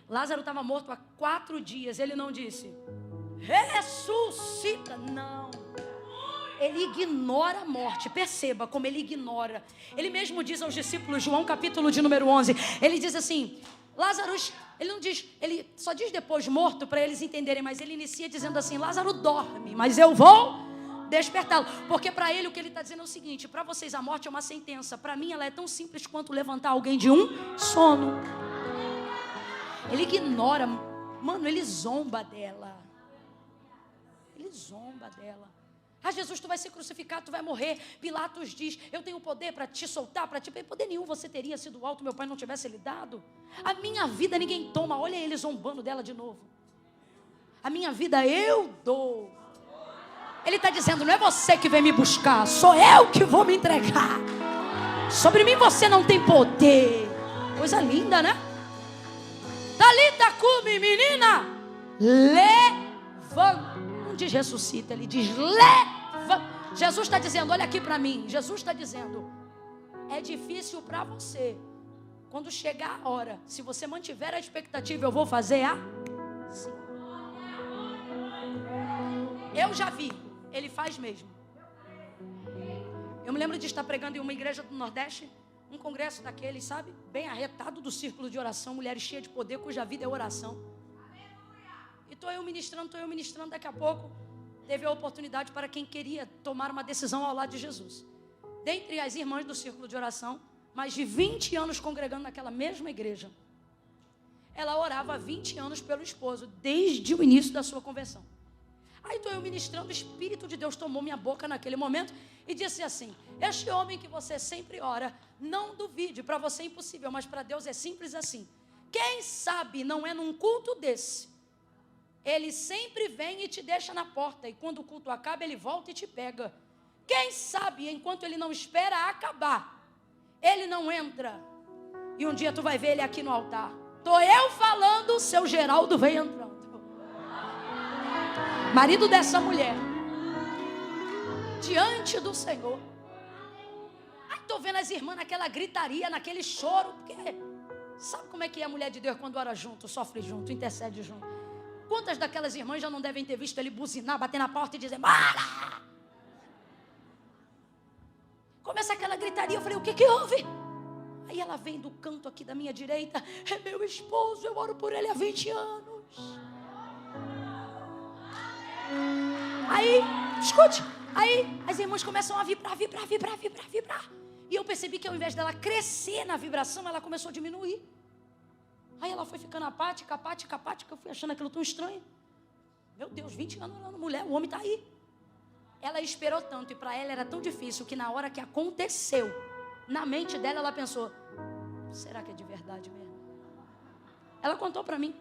Lázaro estava morto há 4 dias, ele não disse ressuscita, não. Ele ignora a morte, perceba como ele ignora. Ele mesmo diz aos discípulos, João capítulo de número 11, ele diz assim, Lázaro, ele não diz, ele só diz depois morto para eles entenderem, mas ele inicia dizendo assim, Lázaro dorme, mas eu vou despertá-lo. Porque para ele o que ele está dizendo é o seguinte, para vocês a morte é uma sentença, para mim ela é tão simples quanto levantar alguém de um sono. Ele ignora, mano, ele zomba dela. Ele zomba dela. Ah, Jesus, tu vai ser crucificado, tu vai morrer. Pilatos diz, eu tenho poder para te soltar, para te... Poder nenhum você teria sido alto, meu pai não tivesse lhe dado. A minha vida ninguém toma. Olha ele zombando dela de novo. A minha vida eu dou. Ele está dizendo, não é você que vem me buscar, sou eu que vou me entregar. Sobre mim você não tem poder. Coisa linda, né? Talita cumi, menina, levanta. Não diz ressuscita, ele diz levanta. Jesus está dizendo, olha aqui para mim. Jesus está dizendo, é difícil para você. Quando chegar a hora, se você mantiver a expectativa, eu vou fazer assim. Eu já vi, ele faz mesmo. Eu me lembro de estar pregando em uma igreja do Nordeste, um congresso daqueles, sabe? Bem arretado do círculo de oração, mulheres cheias de poder, cuja vida é oração. E estou eu ministrando, daqui a pouco teve a oportunidade para quem queria tomar uma decisão ao lado de Jesus. Dentre as irmãs do círculo de oração, mais de 20 anos congregando naquela mesma igreja. Ela orava há 20 anos pelo esposo, desde o início da sua conversão. Aí estou eu ministrando, o Espírito de Deus tomou minha boca naquele momento e disse assim, este homem que você sempre ora, não duvide, para você é impossível, mas para Deus é simples assim. Quem sabe não é num culto desse, ele sempre vem e te deixa na porta, e quando o culto acaba, ele volta e te pega. Quem sabe, enquanto ele não espera acabar, ele não entra E um dia tu vai ver ele aqui no altar. Tô eu falando, o seu Geraldo vem entrando. Marido dessa mulher. Diante do Senhor. Aí tô vendo as irmãs naquela gritaria, naquele choro. Porque sabe como é que é a mulher de Deus quando ora junto, sofre junto, intercede junto. Quantas daquelas irmãs já não devem ter visto ele buzinar, bater na porta e dizer: "Para!" Começa aquela gritaria, eu falei: o que que houve? Aí ela vem do canto aqui da minha direita: é meu esposo, eu oro por ele há 20 anos. Aí, escute, aí as irmãs começam a vibrar. E eu percebi que ao invés dela crescer na vibração, ela começou a diminuir. Aí ela foi ficando apática, eu fui achando aquilo tão estranho. Meu Deus, 20 anos orando, mulher, o homem está aí. Ela esperou tanto e para ela era tão difícil que na hora que aconteceu, na mente dela ela pensou: será que é de verdade mesmo? Ela contou para mim.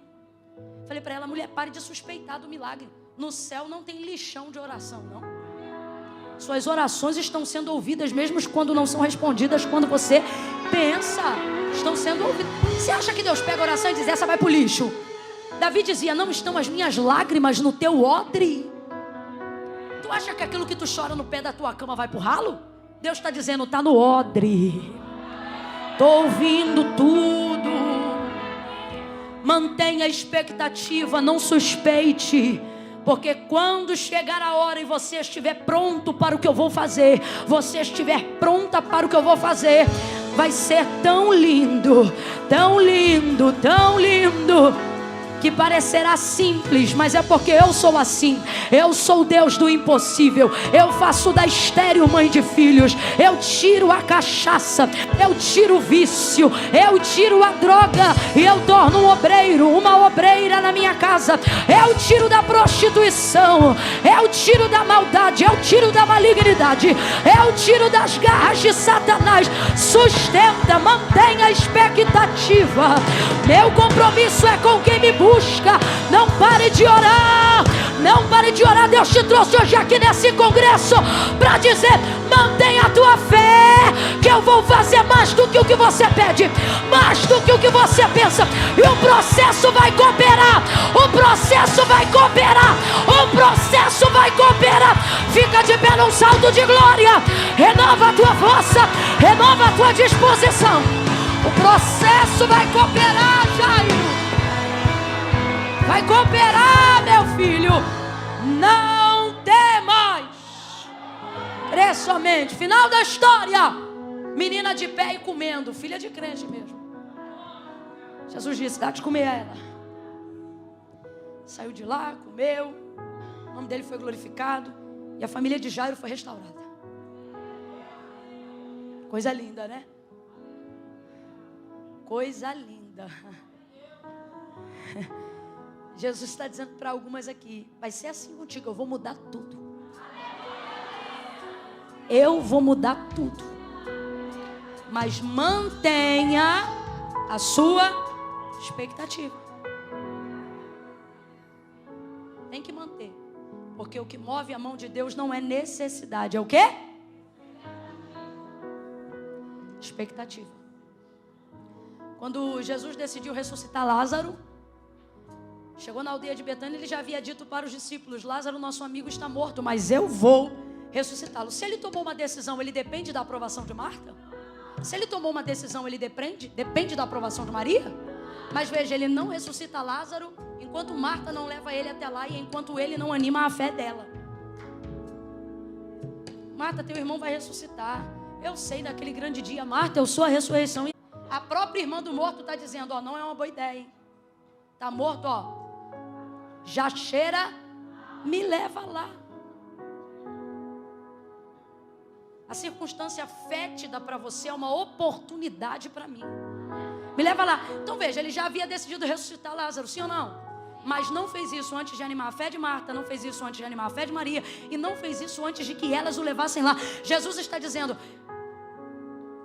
Falei para ela: mulher, pare de suspeitar do milagre. No céu não tem lixão de oração, não. Suas orações estão sendo ouvidas mesmo quando não são respondidas, quando você pensa, estão sendo ouvidas. Você acha que Deus pega a oração e diz: essa vai para o lixo? Davi dizia: não estão as minhas lágrimas no teu odre? Tu acha que aquilo que tu chora no pé da tua cama vai pro ralo? Deus está dizendo: está no odre. Estou ouvindo tudo. Mantenha a expectativa, não suspeite. Porque quando chegar a hora e você estiver pronto para o que eu vou fazer, você estiver pronta para o que eu vou fazer, vai ser tão lindo, tão lindo, tão lindo, que parecerá simples, mas é porque eu sou assim. Eu sou o Deus do impossível. Eu faço da estéril mãe de filhos. Eu tiro a cachaça, eu tiro o vício, eu tiro a droga e eu torno um obreiro, uma obreira na minha casa. Eu tiro da prostituição, eu tiro da maldade, eu tiro da malignidade, eu tiro das garras de Satanás. Sustenta, mantenha a expectativa. Meu compromisso é com quem me busca. Não pare de orar. Não pare de orar. Deus te trouxe hoje aqui nesse congresso para dizer: mantenha a tua fé, que eu vou fazer mais do que o que você pede, mais do que o que você pensa. E o processo vai cooperar. O processo vai cooperar. O processo vai cooperar. Fica de pé num salto de glória. Renova a tua força, renova a tua disposição. O processo vai cooperar, Jairo. Vai cooperar, meu filho. Não temas. Crê somente. Final da história. Menina de pé e comendo. Filha de crente mesmo. Jesus disse: dá de comer a ela. Saiu de lá, comeu. O nome dele foi glorificado. E a família de Jairo foi restaurada. Coisa linda, né? Coisa linda. Jesus está dizendo para algumas aqui: vai ser assim contigo, eu vou mudar tudo. Eu vou mudar tudo. Mas mantenha a sua expectativa. Tem que manter. Porque o que move a mão de Deus não é necessidade. É o quê? Expectativa. Quando Jesus decidiu ressuscitar Lázaro, chegou na aldeia de Betânia, ele já havia dito para os discípulos: Lázaro, nosso amigo, está morto, mas eu vou ressuscitá-lo. Se ele tomou uma decisão, ele depende da aprovação de Marta? Se ele tomou uma decisão, ele depende da aprovação de Maria? Mas veja, ele não ressuscita Lázaro enquanto Marta não leva ele até lá e enquanto ele não anima a fé dela. Marta, teu irmão vai ressuscitar. Eu sei, daquele grande dia. Marta, eu sou a ressurreição. A própria irmã do morto está dizendo: ó, não é uma boa ideia, hein? Está morto, ó. Já cheira, me leva lá. A circunstância fétida para você é uma oportunidade para mim. Me leva lá. Então veja, ele já havia decidido ressuscitar Lázaro, sim ou não? Mas não fez isso antes de animar a fé de Marta, não fez isso antes de animar a fé de Maria, e não fez isso antes de que elas o levassem lá. Jesus está dizendo: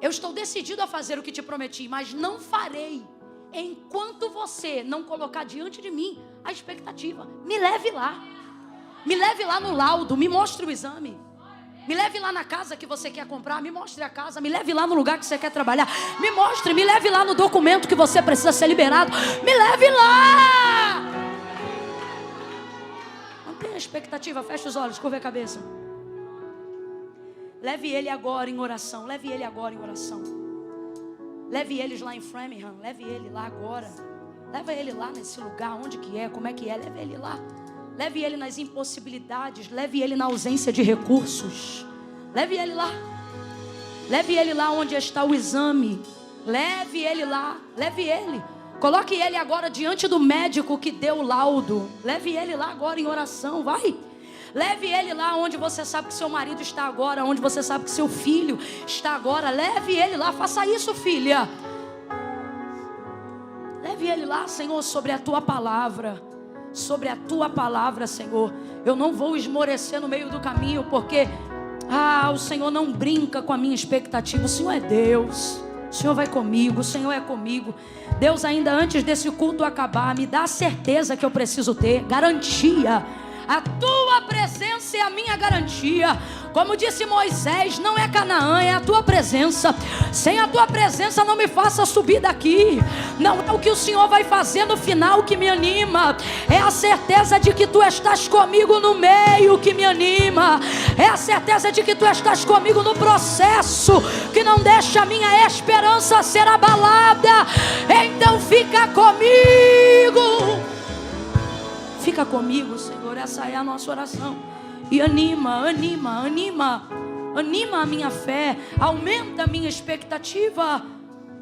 eu estou decidido a fazer o que te prometi, mas não farei enquanto você não colocar diante de mim a expectativa. Me leve lá. Me leve lá no laudo, me mostre o exame. Me leve lá na casa que você quer comprar. Me mostre a casa. Me leve lá no lugar que você quer trabalhar. Me mostre, me leve lá no documento que você precisa ser liberado. Me leve lá. Não tenha expectativa. Feche os olhos, curva a cabeça. Leve ele agora em oração. Leve ele agora em oração. Leve eles lá em Framingham. Leve ele lá agora. Leve ele lá nesse lugar. Onde que é? Como é que é? Leve ele lá. Leve ele nas impossibilidades. Leve ele na ausência de recursos. Leve ele lá. Leve ele lá onde está o exame. Leve ele lá. Leve ele. Coloque ele agora diante do médico que deu o laudo. Leve ele lá agora em oração. Vai. Leve ele lá onde você sabe que seu marido está agora. Onde você sabe que seu filho está agora. Leve ele lá. Faça isso, filha. Leve ele lá, Senhor, sobre a tua palavra. Sobre a tua palavra, Senhor. Eu não vou esmorecer no meio do caminho, porque o Senhor não brinca com a minha expectativa. O Senhor é Deus. O Senhor vai comigo, o Senhor é comigo. Deus, ainda antes desse culto acabar, me dá a certeza que eu preciso ter, garantia. A tua presença é a minha garantia. Como disse Moisés, não é Canaã, é a tua presença. Sem a tua presença não me faça subir daqui. Não é o que o Senhor vai fazer no final que me anima. É a certeza de que tu estás comigo no meio que me anima. É a certeza de que tu estás comigo no processo que não deixa a minha esperança ser abalada. Então fica comigo. Fica comigo, Senhor, essa é a nossa oração. E anima a minha fé, aumenta a minha expectativa,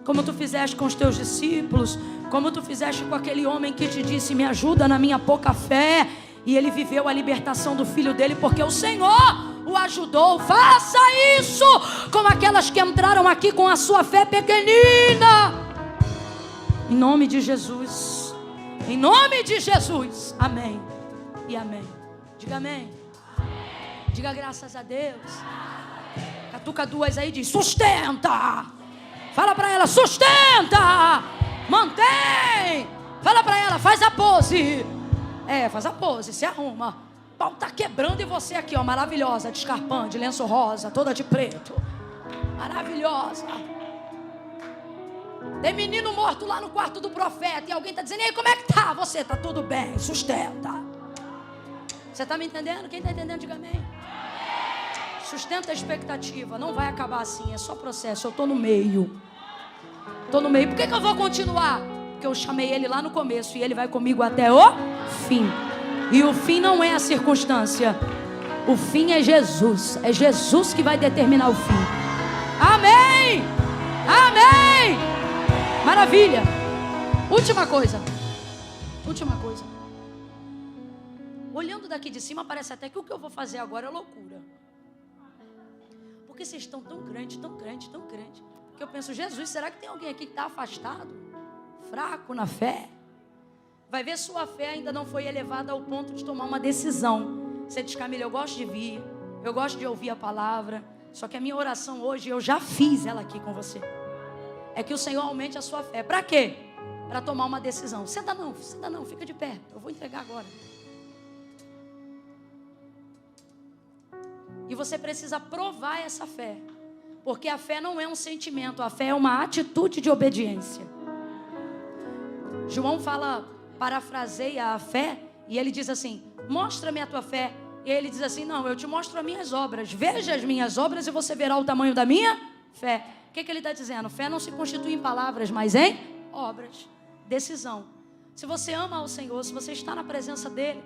como tu fizeste com os teus discípulos, como tu fizeste com aquele homem que te disse, me ajuda na minha pouca fé, e ele viveu a libertação do filho dele, porque o Senhor o ajudou. Faça isso com aquelas que entraram aqui com a sua fé pequenina, em nome de Jesus. Em nome de Jesus. Amém e amém. Diga amém. Diga graças a Deus. Catuca duas aí, diz sustenta. Fala pra ela, sustenta. Mantém. Fala pra ela, faz a pose. Faz a pose, se arruma. O pau tá quebrando e você aqui, ó, maravilhosa, de escarpão, de lenço rosa, toda de preto. Maravilhosa. Tem menino morto lá no quarto do profeta e alguém está dizendo, e aí, como é que tá? Você tá tudo bem, sustenta. Você está me entendendo? Quem está entendendo, diga amém. Sustenta a expectativa, não vai acabar assim, é só processo. Eu estou no meio. Estou no meio. Por que eu vou continuar? Porque eu chamei ele lá no começo e ele vai comigo até o fim. E o fim não é a circunstância. O fim é Jesus. É Jesus que vai determinar o fim. Amém! Amém! Maravilha. Última coisa. Olhando daqui de cima, parece até que o que eu vou fazer agora é loucura. Porque vocês estão tão crente. Que eu penso, Jesus, será que tem alguém aqui que está afastado? Fraco na fé? Vai ver, sua fé ainda não foi elevada ao ponto de tomar uma decisão. Você diz, Camila, eu gosto de vir, eu gosto de ouvir a palavra. Só que a minha oração hoje, eu já fiz ela aqui com você. É que o Senhor aumente a sua fé. Para quê? Para tomar uma decisão. Senta não, fica de pé. Eu vou entregar agora. E você precisa provar essa fé. Porque a fé não é um sentimento, a fé é uma atitude de obediência. João parafraseia a fé, e ele diz assim, mostra-me a tua fé. E ele diz assim, não, eu te mostro as minhas obras. Veja as minhas obras e você verá o tamanho da minha fé. O que ele está dizendo? Fé não se constitui em palavras, mas em obras. Decisão. Se você ama ao Senhor, se você está na presença dEle,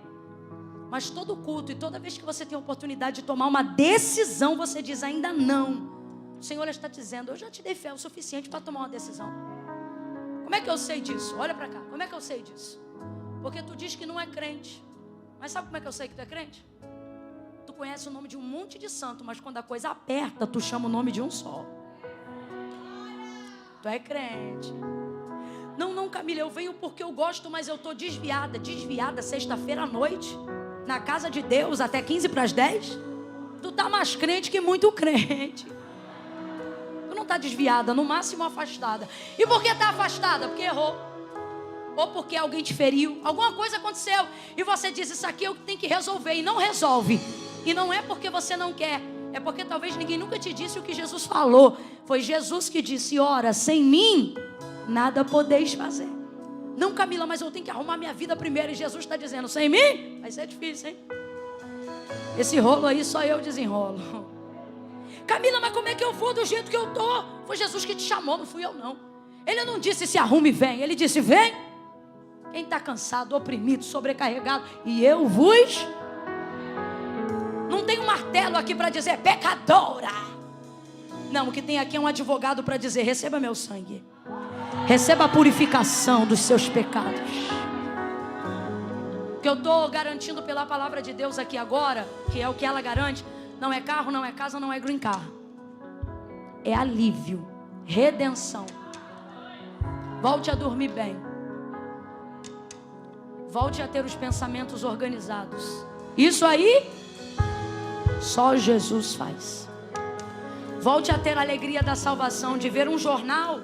mas todo culto e toda vez que você tem a oportunidade de tomar uma decisão, você diz ainda não. O Senhor está dizendo, eu já te dei fé o suficiente para tomar uma decisão. Como é que eu sei disso? Olha para cá, como é que eu sei disso? Porque tu diz que não é crente. Mas sabe como é que eu sei que tu é crente? Tu conhece o nome de um monte de santo, mas quando a coisa aperta, tu chama o nome de um só. Tu é crente. Não, Camila, eu venho porque eu gosto, mas eu estou desviada sexta-feira à noite, na casa de Deus, até 15 para as 10. Tu tá mais crente que muito crente. Tu não tá desviada, no máximo afastada. E por que tá afastada? Porque errou. Ou porque alguém te feriu, alguma coisa aconteceu, e você diz, isso aqui eu tenho que resolver, e não resolve. E não é porque você não quer, É porque talvez ninguém nunca te disse o que Jesus falou. Foi Jesus que disse: ora, sem mim nada podeis fazer. Não, Camila, mas eu tenho que arrumar minha vida primeiro. E Jesus está dizendo: sem mim vai ser difícil, hein? Esse rolo aí só eu desenrolo. Camila, mas como é que eu vou do jeito que eu tô? Foi Jesus que te chamou, não fui eu não. Ele não disse se arrume e vem. Ele disse: vem. Quem está cansado, oprimido, sobrecarregado, e eu vos... Não tem um martelo aqui para dizer pecadora. Não, o que tem aqui é um advogado para dizer: receba meu sangue, receba a purificação dos seus pecados. O que eu estou garantindo pela palavra de Deus aqui agora, que é o que ela garante, não é carro, não é casa, não é green car. É alívio, redenção. Volte a dormir bem. Volte a ter os pensamentos organizados. Isso aí só Jesus faz. Volte a ter a alegria da salvação, de ver um jornal,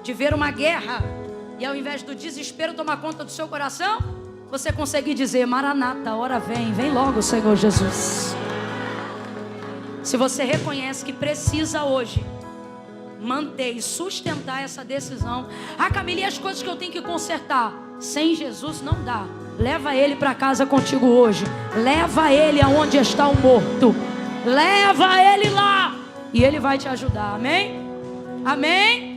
de ver uma guerra, e ao invés do desespero tomar conta do seu coração, você conseguir dizer: Maranata, a hora vem, vem logo, Senhor Jesus. Se você reconhece que precisa hoje manter e sustentar essa decisão: ah, Camila, e as coisas que eu tenho que consertar? Sem Jesus não dá. Leva ele para casa contigo hoje. Leva ele aonde está o morto. Leva ele lá, e ele vai te ajudar. Amém? Amém?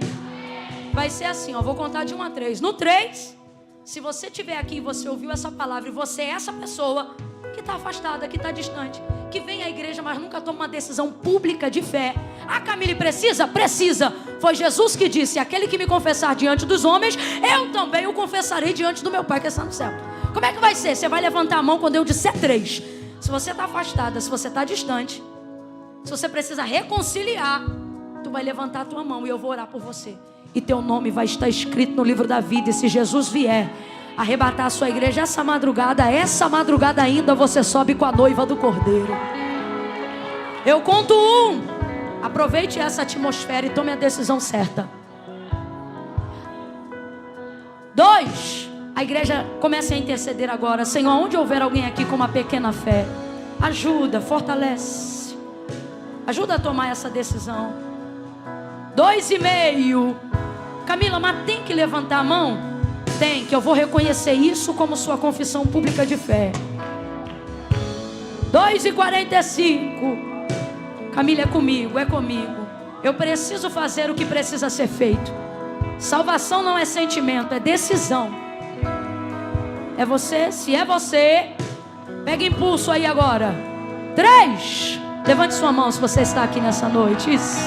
Vai ser assim, ó. Vou contar de 1 a 3. No 3, se você estiver aqui e você ouviu essa palavra, e você é essa pessoa que está afastada, que está distante, que vem à igreja, mas nunca toma uma decisão pública de fé. Ah, Camille, precisa? Precisa. Foi Jesus que disse: aquele que me confessar diante dos homens, eu também o confessarei diante do meu Pai que está no céu. Como é que vai ser? Você vai levantar a mão quando eu disser 3. Se você está afastada, se você está distante, se você precisa reconciliar, tu vai levantar a tua mão e eu vou orar por você. E teu nome vai estar escrito no livro da vida. E se Jesus vier arrebatar a sua igreja essa madrugada ainda, você sobe com a noiva do Cordeiro. Eu conto 1. Aproveite essa atmosfera e tome a decisão certa. 2. A igreja comece a interceder agora. Senhor, onde houver alguém aqui com uma pequena fé, ajuda, fortalece, ajuda a tomar essa decisão. 2,5. Camila, mas tem que levantar a mão? Tem, que eu vou reconhecer isso como sua confissão pública de fé. 2,45. Camila, é comigo, é comigo. Eu preciso fazer o que precisa ser feito. Salvação não é sentimento, é decisão. É você, se é você, pega impulso aí agora. 3. Levante sua mão se você está aqui nessa noite. Isso.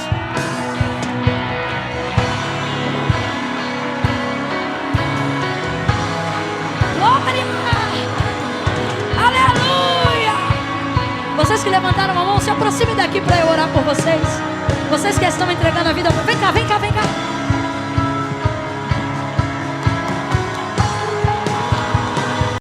Vocês que levantaram a mão, se aproxime daqui para eu orar por vocês. Vocês que estão entregando a vida, vem cá, vem cá, vem cá.